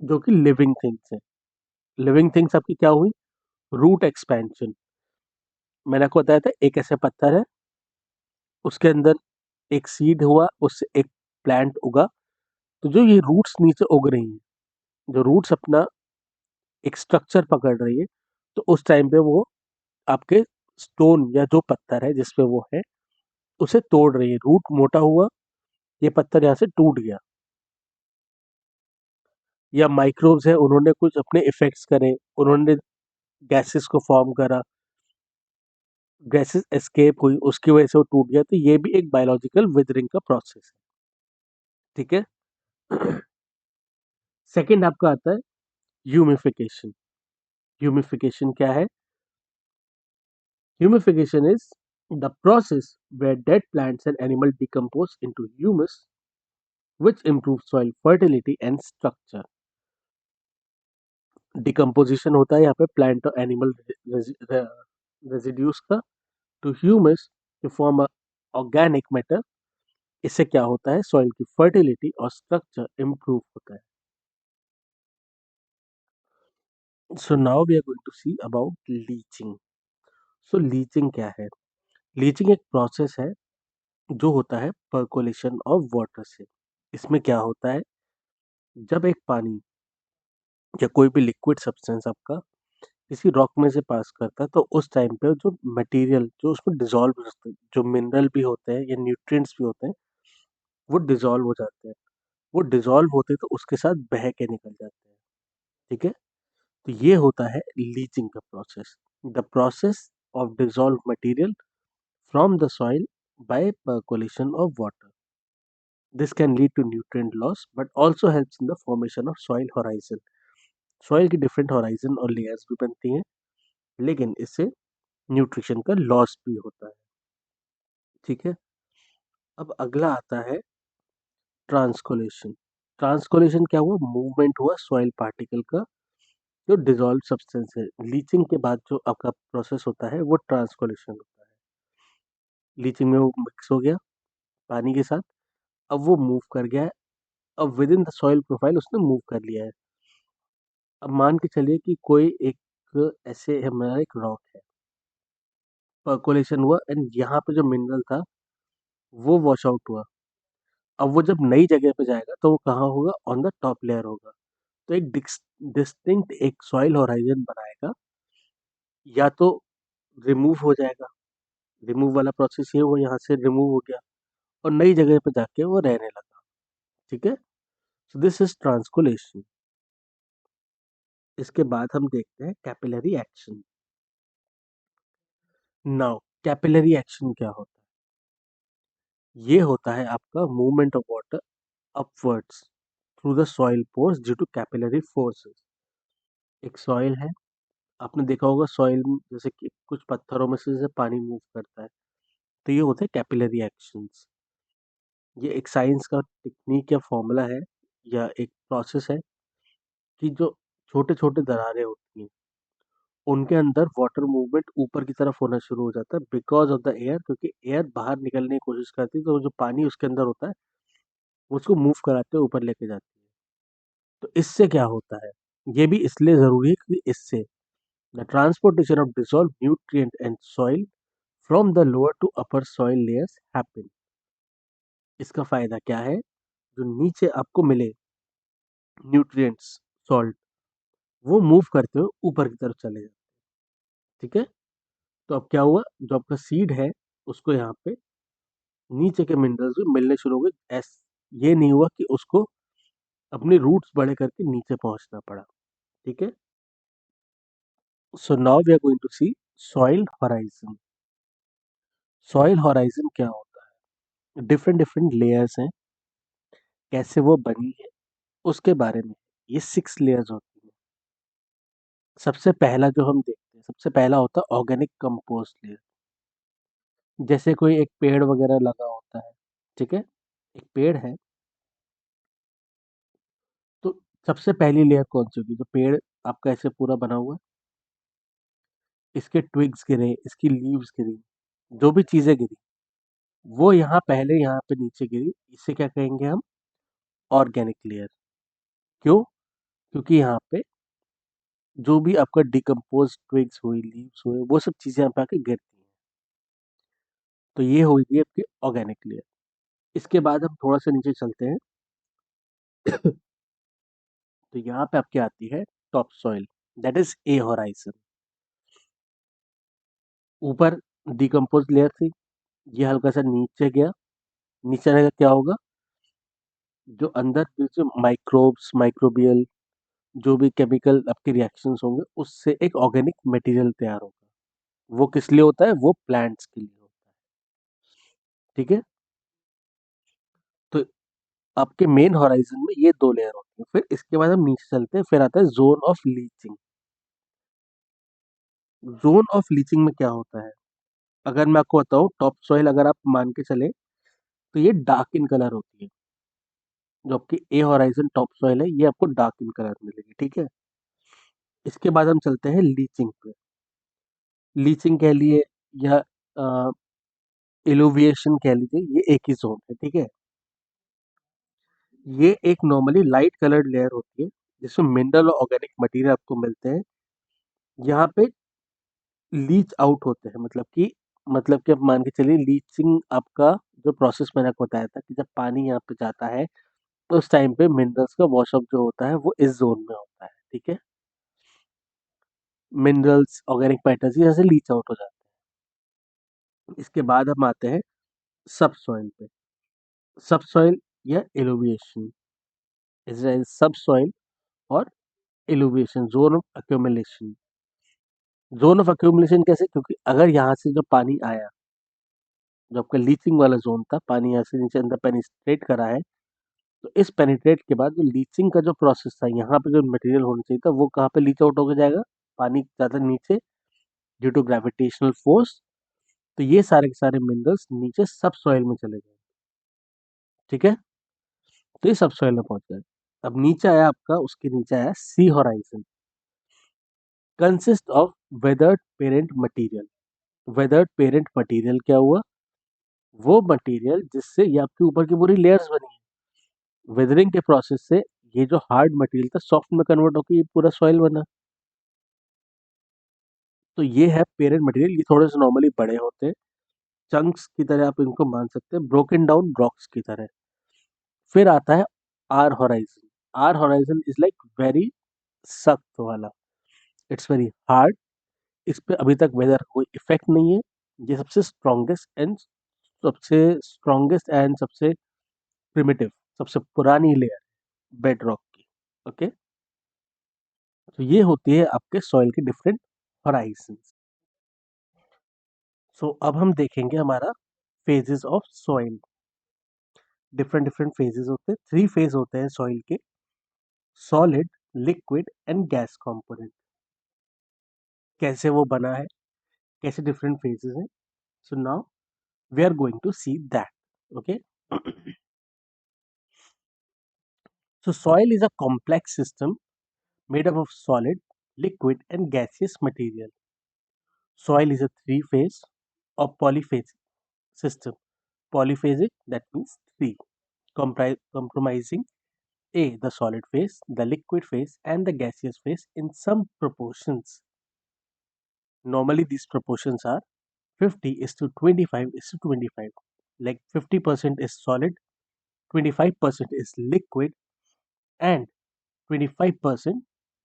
जो कि लिविंग थिंग्स हैं। लिविंग थिंग्स आपकी क्या हुई? Root expansion. मैंने आपको बताया था एक ऐसे पत्थर है, उसके अंदर एक सीड हुआ, उससे एक प्लांट उगा। तो जो ये रूट्स नीचे उग रही हैं, जो रूट्स अपना एक स्ट्रक्चर पकड़ रही है, तो उस टाइम पे वो आपके स्टोन या जो पत्थर है जिसपे वो है उसे तोड़ रही है। रूट मोटा हुआ, ये पत्थर यहाँ से टूट गया। या माइक्रोब्स है, उन्होंने कुछ अपने इफेक्ट्स करे, उन्होंने गैसेस को फॉर्म करा, गैसेस एस्केप हुई, उसकी वजह से वो टूट गया। तो ये भी एक बायोलॉजिकल विदरिंग का प्रोसेस है। ठीक है। सेकंड आपका आता है ह्यूमिफिकेशन। ह्यूमिफिकेशन क्या है? Humification is the process where dead plants and animals decompose into humus, which improves soil fertility and structure. Decomposition होता है यहाँ पे प्लांट और एनिमल रेजिड्यूज का to humus to form organic matter. इससे क्या होता है? सॉइल की फर्टिलिटी और स्ट्रक्चर इम्प्रूव होता है। So now we are going to see about leaching. So leaching क्या है? लीचिंग एक प्रोसेस है जो होता है पर्कोलेशन ऑफ वाटर से। इसमें क्या होता है? जब एक पानी या कोई भी लिक्विड सब्सटेंस आपका किसी रॉक में से पास करता है, तो उस टाइम पे जो मटेरियल जो उसमें डिसॉल्व हो जाते हैं, जो मिनरल भी होते हैं या न्यूट्रिएंट्स भी होते हैं, वो डिसॉल्व हो जाते हैं। वो डिसॉल्व होते हैं तो उसके साथ बह के निकल जाते हैं। ठीक है। तो ये होता है लीचिंग का process, the process of dissolve material from the soil by percolation of water. This can lead to nutrient loss but also helps in the formation of soil horizon. Soil की डिफरेंट हॉराइजन और layers भी बनती हैं, लेकिन इससे nutrition का loss भी होता है। ठीक है। अब अगला आता है ट्रांसकोलेशन। ट्रांसकोलेशन क्या हुआ? मूवमेंट हुआ सॉइल पार्टिकल का जो डिसॉल्व सब्सटेंस है। लीचिंग के बाद जो आपका प्रोसेस होता है वो ट्रांसकोलेशन होता है। लीचिंग में वो मिक्स हो गया पानी के साथ, अब वो मूव कर गया है, अब with in the soil profile उसने मूव कर लिया है। अब मान के चलिए कि कोई एक ऐसे हमारा एक रॉक है, पर्कोलेशन हुआ, एंड यहाँ पे जो मिनरल था वो वॉश आउट हुआ। अब वो जब नई जगह पे जाएगा तो वो कहाँ होगा? ऑन द टॉप लेयर होगा। तो एक डिस्टिंक्ट एक सॉइल होराइजन बनाएगा, या तो रिमूव हो जाएगा। रिमूव वाला प्रोसेस ये हुआ, यहाँ से रिमूव हो गया और नई जगह पे जाके वो रहने लगा। ठीक है। So this is translocation. इसके बाद हम देखते हैं capillary action. Now capillary action क्या होता है? ये होता है आपका movement of water upwards through the soil pores due to capillary forces. एक सॉइल है, आपने देखा होगा सॉइल जैसे कि कुछ पत्थरों में से जैसे पानी मूव करता है, तो ये होते हैं कैपिलरी एक्शंस। ये एक साइंस का टेक्निक या फॉर्मूला है या एक प्रोसेस है कि जो छोटे छोटे दरारें होती हैं उनके अंदर वाटर मूवमेंट ऊपर की तरफ होना शुरू हो जाता है बिकॉज ऑफ द एयर, क्योंकि एयर बाहर निकलने की कोशिश करती है, तो जो पानी उसके अंदर होता है वो उसको मूव कराते हुए ऊपर लेके जाती है। तो इससे क्या होता है, ये भी इसलिए जरूरी है क्योंकि इससे the transportation of dissolve nutrient and soil from the lower to upper soil layers happen. इसका फायदा क्या है, जो नीचे आपको मिले न्यूट्रिएंट्स, सॉल्ट, वो मूव करते हुए ऊपर की तरफ चले जाते हैं। ठीक है, तो अब क्या हुआ, जो आपका सीड है उसको यहाँ पे नीचे के मिनरल्स भी मिलने शुरू हो गए। ये नहीं हुआ कि उसको अपने रूट्स बड़े करके नीचे पहुंचना पड़ा। ठीक है, so now we are going to see soil horizon. Soil horizon क्या होता है, डिफरेंट डिफरेंट लेयर्स हैं, कैसे वो बनी है उसके बारे में। ये 6 लेयर्स होती हैं। सबसे पहला जो हम देखते हैं, सबसे पहला होता है ऑर्गेनिक कंपोस्ट लेयर। जैसे कोई एक पेड़ वगैरह लगा होता है, ठीक है, एक पेड़ है, तो सबसे पहली लेयर कौन सी होगी, जो पेड़ आपका ऐसे पूरा बना हुआ है, इसके ट्विग्स गिरे, इसकी लीव्स गिरी, जो भी चीजें गिरी, वो यहाँ पहले यहाँ पे नीचे गिरी, इसे क्या कहेंगे हम, ऑर्गेनिक लेयर। क्यों, क्योंकि यहाँ पे जो भी आपका डिकम्पोज ट्विग्स हुई, लीव्स हुए, वो सब चीजें यहाँ पे आके गिरती हैं। तो ये होगी आपकी ऑर्गेनिक लेयर। इसके बाद हम थोड़ा सा नीचे चलते हैं तो यहाँ पे आपकी आती है top soil, that is a horizon. ऊपर डिकम्पोज लेयर थी, ये हल्का सा नीचे गया। नीचे जाने का क्या होगा, जो अंदर जो माइक्रोब्स, माइक्रोबियल, जो भी केमिकल आपके रिएक्शंस होंगे, उससे एक ऑर्गेनिक मटेरियल तैयार होगा। वो किस लिए होता है, वो प्लांट्स के लिए होता है। ठीक है, तो आपके मेन होराइजन में ये 2 लेयर होती है। फिर इसके बाद हम नीचे चलते हैं, फिर आता है zone of leaching. Zone of leaching में क्या होता है, अगर मैं आपको बताऊं, टॉप सॉइल अगर आप मान के चले तो ये डार्क इन कलर होती है। जो आपकी ए होराइजन टॉप सॉइल है, ये आपको डार्क इन कलर मिलेगी। ठीक है, इसके बाद हम चलते हैं लीचिंग पे। लीचिंग कह लिए या इलुविएशन कह लीजिए, ये एक ही जोन है। ठीक है, ये एक नॉर्मली लाइट कलर्ड लेयर होती है, जिसमें मिनरल और ऑर्गेनिक मटेरियल आपको मिलते हैं। यहाँ पे लीच आउट होते हैं, मतलब कि आप मान के चलिए, लीचिंग आपका जो प्रोसेस मैंने आपको बताया था, कि जब पानी यहाँ पे जाता है तो उस टाइम पे मिनरल्स का वॉशअप जो होता है वो इस जोन में होता है। ठीक है, मिनरल्स, ऑर्गेनिक मैटर्स ये जैसे लीच आउट हो जाते हैं। इसके बाद हम आते हैं सब सॉइल पे। सब सॉइल या एलोविएशन, सब सॉइल और illuviation, zone of accumulation. Zone of accumulation कैसे, क्योंकि अगर यहाँ से जो पानी आया, जो आपका लीचिंग वाला जोन था, पानी यहाँ से नीचे अंदर पेनिट्रेट करा है, तो इस पेनिट्रेट के बाद जो लीचिंग का जो प्रोसेस था, यहाँ पे जो मटेरियल होना चाहिए था, वो कहाँ पे लीच आउट होकर जाएगा, पानी ज़्यादा नीचे, ड्यू टू ग्रेविटेशनल फोर्स। तो ये सारे के सारे मिनरल्स नीचे सब सॉइल में चले गए। ठीक है, तो ये सब सॉइल में पहुंच गए। अब नीचे आया आपका, उसके नीचे आया C horizon, consist of weathered parent material. Weathered parent material क्या हुआ, वो मटेरियल जिससे ये आपके ऊपर की पूरी लेयर्स बनी है। वेदरिंग के प्रोसेस से ये जो हार्ड मटेरियल था सॉफ्ट में कन्वर्ट होकर ये पूरा सॉइल बना। तो ये है पेरेंट मटेरियल। ये थोड़े से नॉर्मली बड़े होते हैं, चंक्स की तरह आप इनको मान सकते हैं, ब्रोकन डाउन ब्लॉक्स की तरह। फिर आता है R horizon. R horizon is like very सख्त वाला, इट्स वेरी हार्ड। इस पे अभी तक वेदर का कोई इफेक्ट नहीं है। ये सबसे स्ट्रॉन्गेस्ट एंड सबसे प्रिमिटिव, सबसे पुरानी लेयर बेड रॉक की। ओके, तो ये होती है आपके सॉइल के डिफरेंट होराइजंस। सो अब हम देखेंगे हमारा phases of soil. Different different phases होते हैं, 3 फेज होते हैं सॉइल के, solid, liquid and gas component. कैसे वो बना है, कैसे डिफरेंट फेजेस हैं, so now we are going to see that. Okay, so soil is a complex system made up of solid liquid and gaseous material. Soil is a three-phase or polyphasic system. Polyphasic, that means three, comprising A, the solid phase, the liquid phase, and the gaseous phase in some proportions. Normally, these proportions are 50 is to 25 is to 25. Like 50% is solid, 25% is liquid, and 25%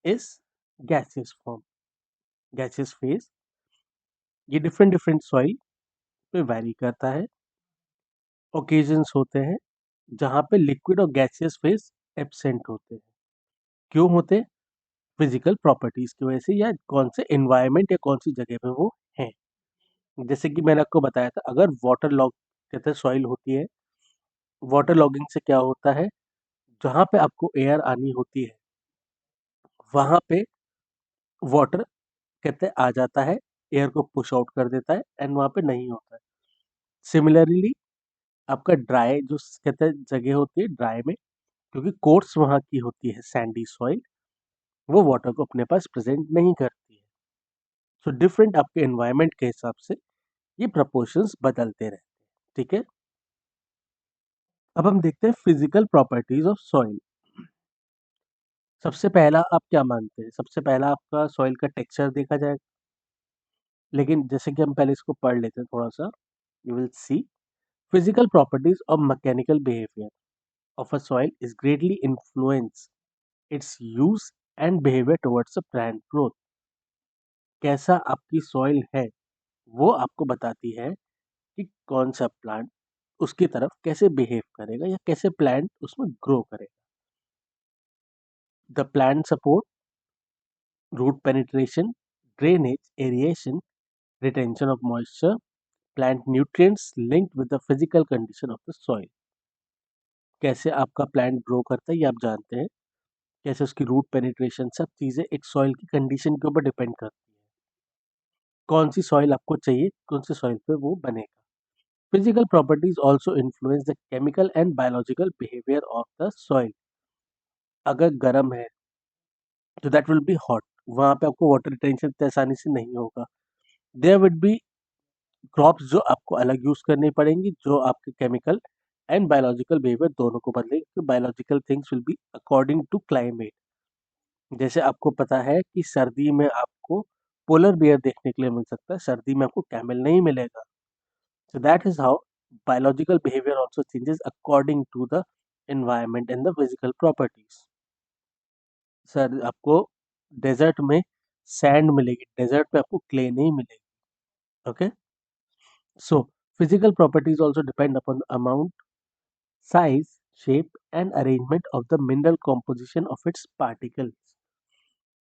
is gaseous form, gaseous phase. ये different different soil पे vary करता है. Occasions होते हैं जहाँ पे liquid और gaseous phase absent होते हैं. क्यों होते हैं? फिजिकल प्रॉपर्टीज की वजह से, या कौन से एनवायरनमेंट या कौन सी जगह पे वो हैं. जैसे कि मैंने आपको बताया था, अगर वाटर लॉग कहते हैं सॉइल होती है, वाटर लॉगिंग से क्या होता है, जहाँ पे आपको एयर आनी होती है वहाँ पे वाटर कहते हैं आ जाता है, एयर को पुश आउट कर देता है, एंड वहाँ पे नहीं होता है. सिमिलरली आपका ड्राई जो कहते हैं जगह होती है ड्राई में, क्योंकि कोर्स वहाँ की होती है सैंडी सॉइल, वो वाटर को अपने पास प्रेजेंट नहीं करती है. सो डिफरेंट आपके एनवायरनमेंट के हिसाब से ये प्रपोर्शंस बदलते रहते हैं. ठीक है, अब हम देखते हैं फिजिकल प्रॉपर्टीज ऑफ सॉइल. सबसे पहला आप क्या मानते हैं? सबसे पहला आपका सॉइल का टेक्सचर देखा जाएगा. लेकिन जैसे कि हम पहले इसको पढ़ लेते हैं थोड़ा सा. You will see physical properties or mechanical behavior of a soil is greatly influence its use and behavior towards a plant growth. कैसा आपकी सॉइल है वो आपको बताती है कि कौन सा प्लांट उसकी तरफ कैसे बिहेव करेगा या कैसे प्लांट उसमें ग्रो करेगा. The plant support root penetration, drainage, aeration, retention of moisture, plant nutrients linked with the physical condition of the soil. कैसे आपका प्लांट ग्रो करता है ये आप जानते हैं. कैसे उसकी रूट पेनिट्रेशन, सब चीज़ें एक सॉइल की कंडीशन के ऊपर डिपेंड करती है. कौन सी सॉइल आपको चाहिए, कौन सी सॉइल पे वो बनेगा. Physical properties also influence the chemical and biological behaviour of the soil. अगर गर्म है तो दैट विल बी हॉट, वहाँ पे आपको वाटर रिटेंशन इतनी आसानी से नहीं होगा. देयर विल बी क्रॉप्स जो आपको अलग यूज करनी पड़ेंगी, जो आपके केमिकल एंड बायोलॉजिकल बिहेवियर दोनों को बदलेंगे. तो biological things will be according to climate. जैसे आपको पता है कि सर्दी में आपको पोलर बियर देखने के लिए मिल सकता है, सर्दी में आपको कैमल नहीं मिलेगा. So that is how biological behaviour also changes according to the environment and the physical properties. Sir आपको डेजर्ट में सैंड मिलेगी, डेजर्ट पे आपको क्ले नहीं मिलेगी. Okay, so physical properties also depend upon the amount, size, shape and arrangement of the mineral composition of its particles.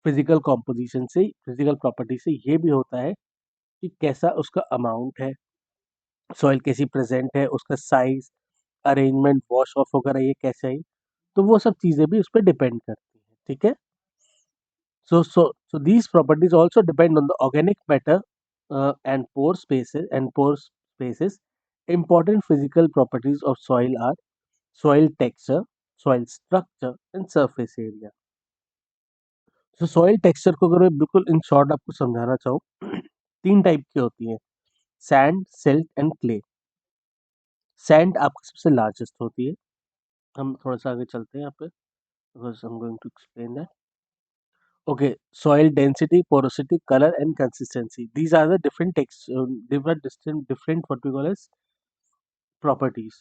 Physical composition से, physical property से ये भी होता है कि कैसा उसका अमाउंट है, सॉइल कैसी प्रेजेंट है, उसका साइज, अरेंजमेंट, वॉश ऑफ वगैरह ये कैसे है. तो वो सब चीज़ें भी उस पर डिपेंड करती हैं. ठीक है, so these properties also depend on the organic matter and pore spaces. Important physical properties of soil are soil texture, soil structure and surface area. तो सॉइल टेक्सचर को अगर मैं बिल्कुल इन शॉर्ट आपको समझाना चाहूँ, तीन टाइप की होती है: sand, silt and clay. Sand आपकी सबसे लार्जेस्ट होती है. हम थोड़ा सा आगे चलते हैं यहाँ पे, because I am going to explain that. Okay, soil density, porosity, colour and consistency, these are the different different what we call as properties.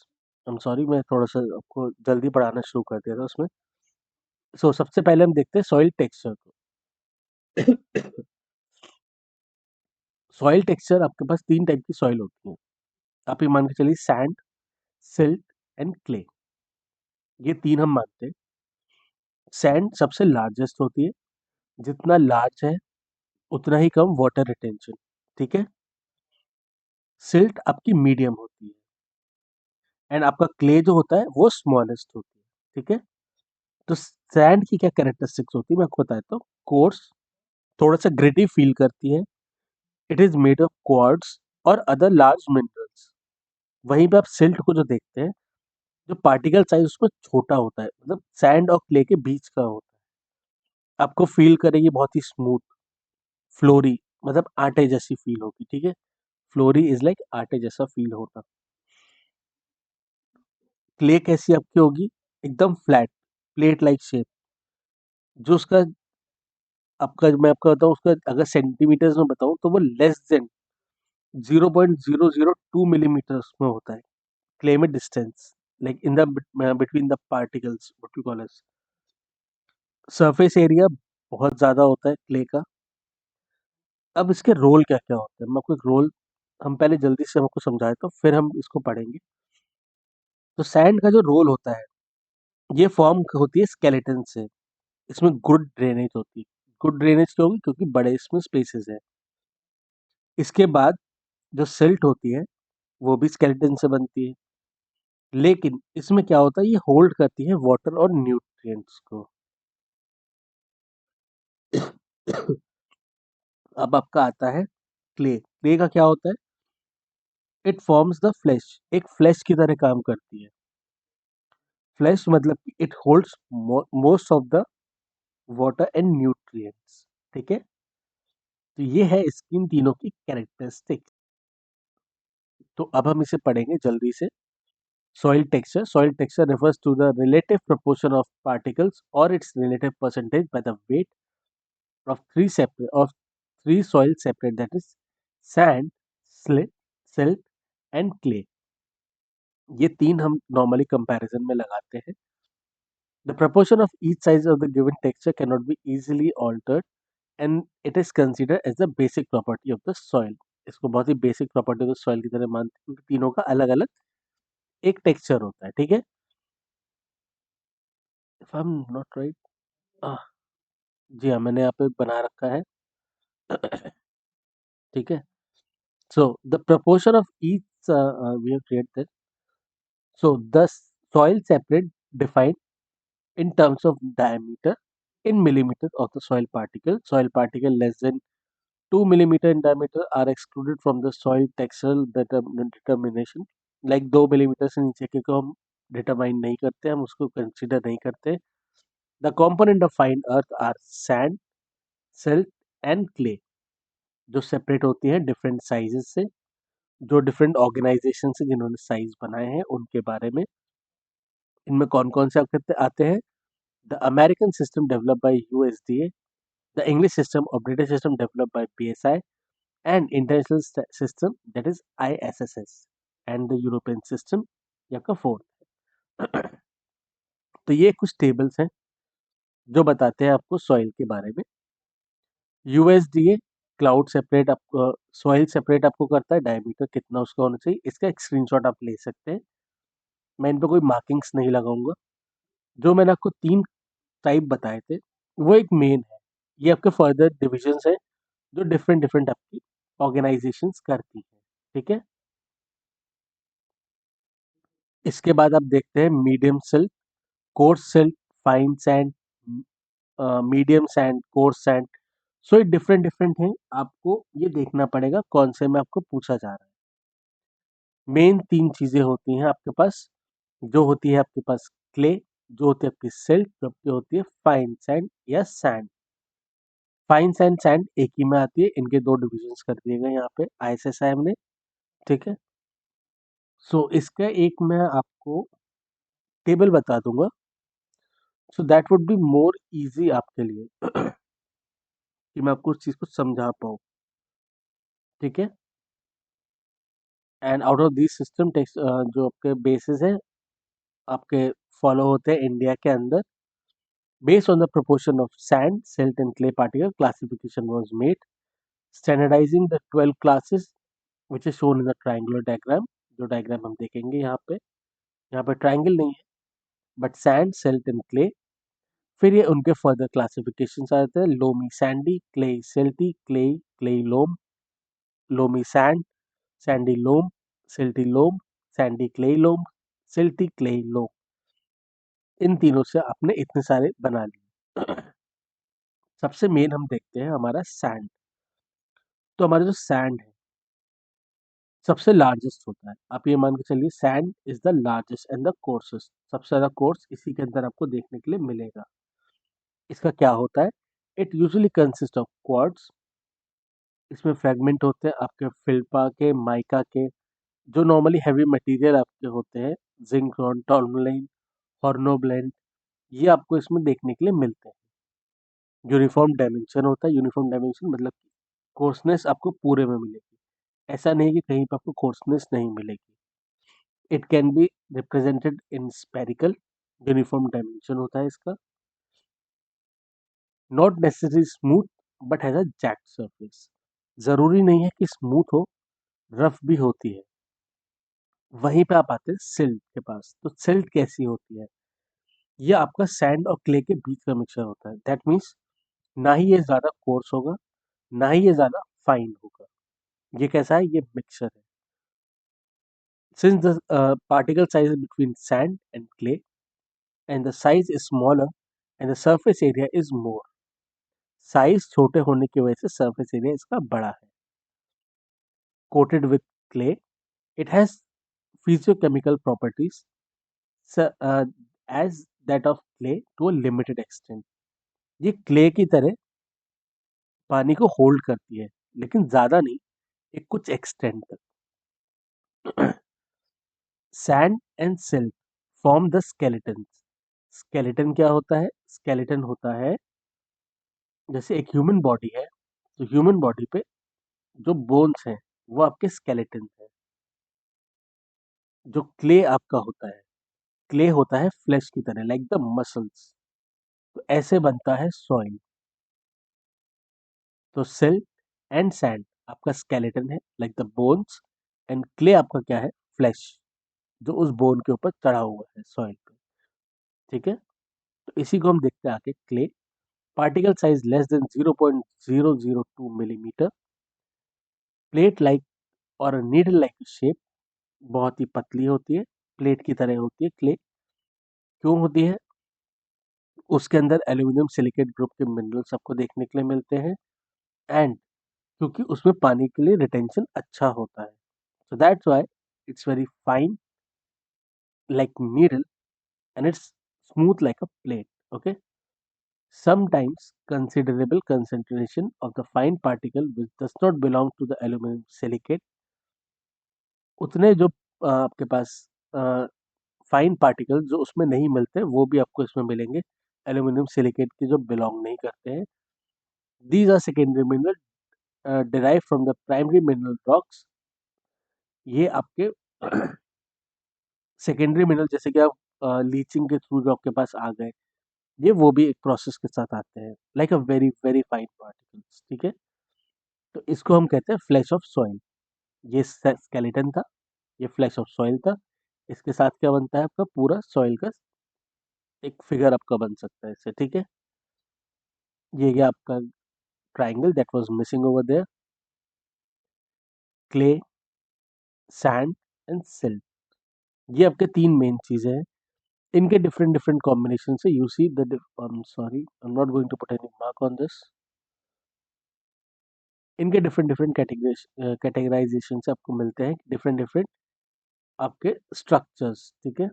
I am sorry, मैं थोड़ा सा आपको जल्दी पढ़ाना शुरू कर दिया था उसमें. सबसे पहले हम देखते हैं सॉइल टेक्सचर को. सॉइल टेक्सचर आपके पास तीन टाइप की सॉइल होती है. आप ये मान के चलिए सैंड, सिल्ट एंड क्ले, ये तीन हम मानते हैं. सैंड सबसे लार्जेस्ट होती है. जितना लार्ज है उतना ही कम वाटर रिटेंशन. ठीक है. सिल्ट आपकी मीडियम होती है, एंड आपका क्ले जो होता है वो स्मॉलेस्ट होती है. ठीक है. तो सैंड की क्या कैरेक्टरिस्टिक्स होती है मैं आपको बताता हूँ. कोर्स, थोड़ा सा ग्रिटी फील करती है. It is made of quartz और अदर लार्ज मिनरल्स. वहीं पे आप सिल्ट को जो देखते हैं, जो पार्टिकल साइज उसमें छोटा होता है, मतलब सैंड और क्ले के बीच का होता है. आपको फील करेगी बहुत ही स्मूथ, फ्लोरी, मतलब आटे जैसी फील होगी, ठीक है। फ्लोरी इज लाइक आटे जैसा फील होता। क्ले कैसी आपकी होगी, एकदम फ्लैट, प्लेट लाइक शेप, जो उसका आपका, मैं आपका बताऊं उसका अगर सेंटीमीटर्स में बताऊं तो वो लेस देन 0.002 मिलीमीटर्स में होता है। क्ले में distance, like in the between the particles, what you call as surface area, बहुत ज्यादा होता है क्ले का। अब इसके रोल क्या क्या होते हैं, मैं आपको एक रोल, हम पहले जल्दी से हमको समझाए तो फिर हम इसको पढ़ेंगे। तो सैंड का जो रोल होता है, ये फॉर्म होती है स्केलेटन से। इसमें गुड ड्रेनेज होती है। गुड ड्रेनेज क्यों होगी, क्योंकि बड़े इसमें स्पेसेस है। इसके बाद जो सिल्ट होती है वो भी स्केलेटन से बनती है, लेकिन इसमें क्या होता है, ये होल्ड करती है वाटर और न्यूट्रिएंट्स को। अब आपका आता है क्ले। क्ले का क्या होता है, इट फॉर्म्स द फ्लैश, एक फ्लैश की तरह काम करती है। फ्लैश मतलब कि it holds most of the water and nutrients, ठीक है। तो ये है इसकी इन तीनों की कैरेक्टरिस्टिक। तो अब हम इसे पढ़ेंगे जल्दी से। Soil texture. Soil texture refers to the relative proportion of particles or its relative percentage by the weight of three soil separate, that is sand, silt and clay. ये तीन हम normally comparison में लगाते हैं. The proportion of each size of the given texture cannot be easily altered and it is considered as the basic property of the soil. इसको बहुत ही basic property of the soil की तरह मानते हैं, क्योंकि तीनों का अलग अलग एक texture होता है, ठीक है। If I'm not right, जी हाँ, मैंने यहाँ पे बना रखा है। ठीक है। So the proportion of each we have created, so the soil separate defined in terms of diameter in millimeter of the soil particle less than 2 millimeter in diameter are excluded from the soil textural determination, like 2 millimetre से नीचे के को हम determine नहीं करते, हम उसको consider नहीं करते। The component of fine earth are sand, silt and clay, जो सेपरेट होती हैं डिफरेंट साइजेस से, जो डिफरेंट ऑर्गेनाइजेशन से जिन्होंने साइज बनाए हैं उनके बारे में। इनमें कौन कौन से आपके आते हैं, the American system developed by USDA, the English system और British system developed by PSI and international system that is ISSS and the European system, ये आपका फोर्थ। तो ये कुछ टेबल्स हैं जो बताते हैं आपको सॉइल के बारे में। यूएसडीए क्लाउड सेपरेट आपको, सॉइल सेपरेट आपको करता है, डायमीटर कितना उसका होना चाहिए, इसका एक स्क्रीनशॉट आप ले सकते हैं। मैं इन पे कोई मार्किंग्स नहीं लगाऊंगा। जो मैंने आपको तीन टाइप बताए थे वो एक मेन है, ये आपके फर्दर डिविजन्स हैं जो डिफरेंट डिफरेंट आपकी ऑर्गेनाइजेशंस करती है, ठीक है। इसके बाद आप देखते हैं medium silt, coarse silt, fine sand, medium sand, coarse sand. So ये डिफरेंट डिफरेंट है, आपको ये देखना पड़ेगा कौन से में आपको पूछा जा रहा है। मेन तीन चीजें होती हैं आपके पास, जो होती है आपके पास क्ले, जो होती है आपकी सिल्ट, जो आपकी होती है फाइन सैंड या सैंड। फाइन सैंड सैंड एक ही में आती है, इनके दो डिविजन्स कर दिए गए यहाँ पे आईएसएसआई ने, ठीक है। सो इसका एक मैं आपको टेबल बता दूंगा, so that would be more easy आपके लिए कि मैं आपको उस चीज को समझा पाऊँ, ठीक है। And out of this system takes जो आपके बेसिस है आपके फॉलो होते हैं इंडिया के अंदर, based on the proportion of sand, silt and clay particle, classification was made, standardizing the 12 classes which is shown in the triangular diagram। जो diagram हम देखेंगे यहाँ पे ट्राइंगल नहीं है but sand, silt and clay. फिर ये उनके फर्दर क्लासिफिकेशन आ जाते हैं, loamy sandy, clay silty, clay loam, loamy sand, sandy loam, silty loam, sandy clay loam, silty clay loam. इन तीनों से आपने इतने सारे बना लिए। सबसे मेन हम देखते हैं हमारा सैंड। तो हमारा जो सैंड है सबसे लार्जेस्ट होता है, आप ये मान के चलिए sand is the largest and the coarsest, सबसे ज्यादा कोर्स इसी के अंदर आपको देखने के लिए मिलेगा। इसका क्या होता है, it usually consist of quartz. इसमें फ्रेगमेंट होते हैं आपके फिल्पा के, माइका के, जो नॉर्मली हैवी मटेरियल आपके होते हैं, जिंक, टॉर्मलाइन, हॉर्नोब्लेंड, ये आपको इसमें देखने के लिए मिलते हैं। यूनिफॉर्म डायमेंशन होता है, यूनिफॉर्म डायमेंशन मतलब कोर्सनेस आपको पूरे में मिलेगी, ऐसा नहीं कि कहीं पर आपको कोर्सनेस नहीं मिलेगी। It can be represented in spherical, uniform dimension होता है इसका। Not necessary smooth but has a jacked surface, जरूरी नहीं है कि स्मूथ हो, रफ भी होती है। वहीं पे आप आते हैं सिल्ट के पास। तो सिल्ट कैसी होती है? ये आपका सैंड और क्ले के बीच का मिक्सचर होता है। दैट मीन्स ना ही ये ज्यादा कोर्स होगा, ना ही ये ज्यादा फाइन होगा। ये कैसा है? ये मिक्सचर है। Since the particle size between sand and clay and the size is smaller and the surface area is more, size छोटे होने की वजह से सरफेस एरिया इसका बड़ा है। Coated with clay, it has physiochemical properties as that of clay to a limited extent. ये clay की तरह पानी को होल्ड करती है, लेकिन ज्यादा नहीं, एक कुछ एक्सटेंट तक। Sand and silt form the skeleton. Skeleton क्या होता है? स्केलेटन होता है, जैसे एक ह्यूमन बॉडी है, तो ह्यूमन बॉडी पे जो बोन्स हैं वो आपके स्केलेटन है। जो क्ले आपका होता है, क्ले होता है फ्लैश की तरह, लाइक द मसल्स। तो ऐसे बनता है सॉइल। तो सिल्ट एंड सैंड आपका स्केलेटन है, like the bones, and clay आपका क्या है? फ्लैश, जो उस बोन के ऊपर चढ़ा हुआ है सॉइल पे। ठीक है, तो इसी को हम देखते हैं आगे। Clay particle size less than 0.002 millimetre, plate like और नीडल लाइक शेप, बहुत ही पतली होती है, प्लेट की तरह होती है क्ले। क्यों होती है? उसके अंदर एल्यूमिनियम सिलिकेट ग्रुप के मिनरल्स आपको देखने के लिए मिलते हैं, एंड क्योंकि उसमें पानी के लिए रिटेंशन अच्छा होता है, so that's why it's very fine like needle and it's smooth like a plate. Okay, sometimes considerable concentration of the fine particle which does not belong to the aluminum silicate, उतने जो आपके पास fine particle जो उसमें नहीं मिलते वो भी आपको इसमें मिलेंगे, एल्यूमिनियम सिलिकेट के जो बिलोंग नहीं करते हैं। These are secondary mineral derive from the primary mineral rocks. ये आपके सेकेंडरी मिनरल, जैसे कि आप लीचिंग के थ्रू जो आपके पास आ गए, ये वो भी एक प्रोसेस के साथ आते हैं, like a very very fine particles. ठीक है, तो इसको हम कहते हैं फ्लैश ऑफ सॉइल। ये स्केलेटन था, ये फ्लैश ऑफ सॉइल था। इसके साथ क्या बनता है? आपका पूरा सॉइल का एक फिगर आपका बन सकता है इससे। ठीक है, ये गया आपका triangle that was missing over there. Clay, sand and silt, ये आपके तीन मेन चीजें हैं। इनके डिफरेंट डिफरेंट कॉम्बिनेशन से you see the sorry, I am not going to put any mark on this. इनके डिफरेंट डिफरेंट कैटेगराइजेशन से आपको मिलते हैं डिफरेंट डिफरेंट आपके स्ट्रक्चर्स। ठीक है,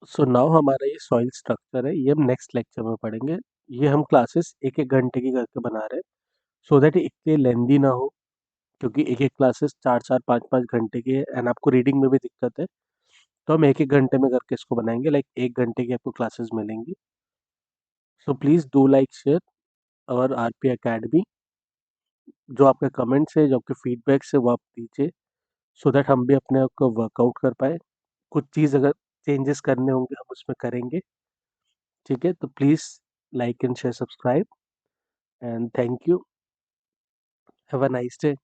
सो नाउ हमारा ये सॉइल स्ट्रक्चर है, ये हम नेक्स्ट लेक्चर में पढ़ेंगे। ये हम क्लासेस एक एक घंटे की करके बना रहे हैं, सो दैट इतने लेंदी ना हो, क्योंकि एक एक क्लासेस 4-4 5-5 घंटे की है एंड आपको रीडिंग में भी दिक्कत है। तो हम एक एक घंटे में करके इसको बनाएंगे, लाइक 1 घंटे की आपको क्लासेस मिलेंगी। So please do like share और आरपी अकेडमी। जो आपके कमेंट्स है, जो आपके फीडबैक्स है, वो आप दीजिए, सो दैट हम भी अपने आप को वर्कआउट कर पाए। कुछ चीज़ अगर चेंजेस करने होंगे हम उसमें करेंगे। ठीक है, तो please like and share, subscribe, and thank you. Have a nice day.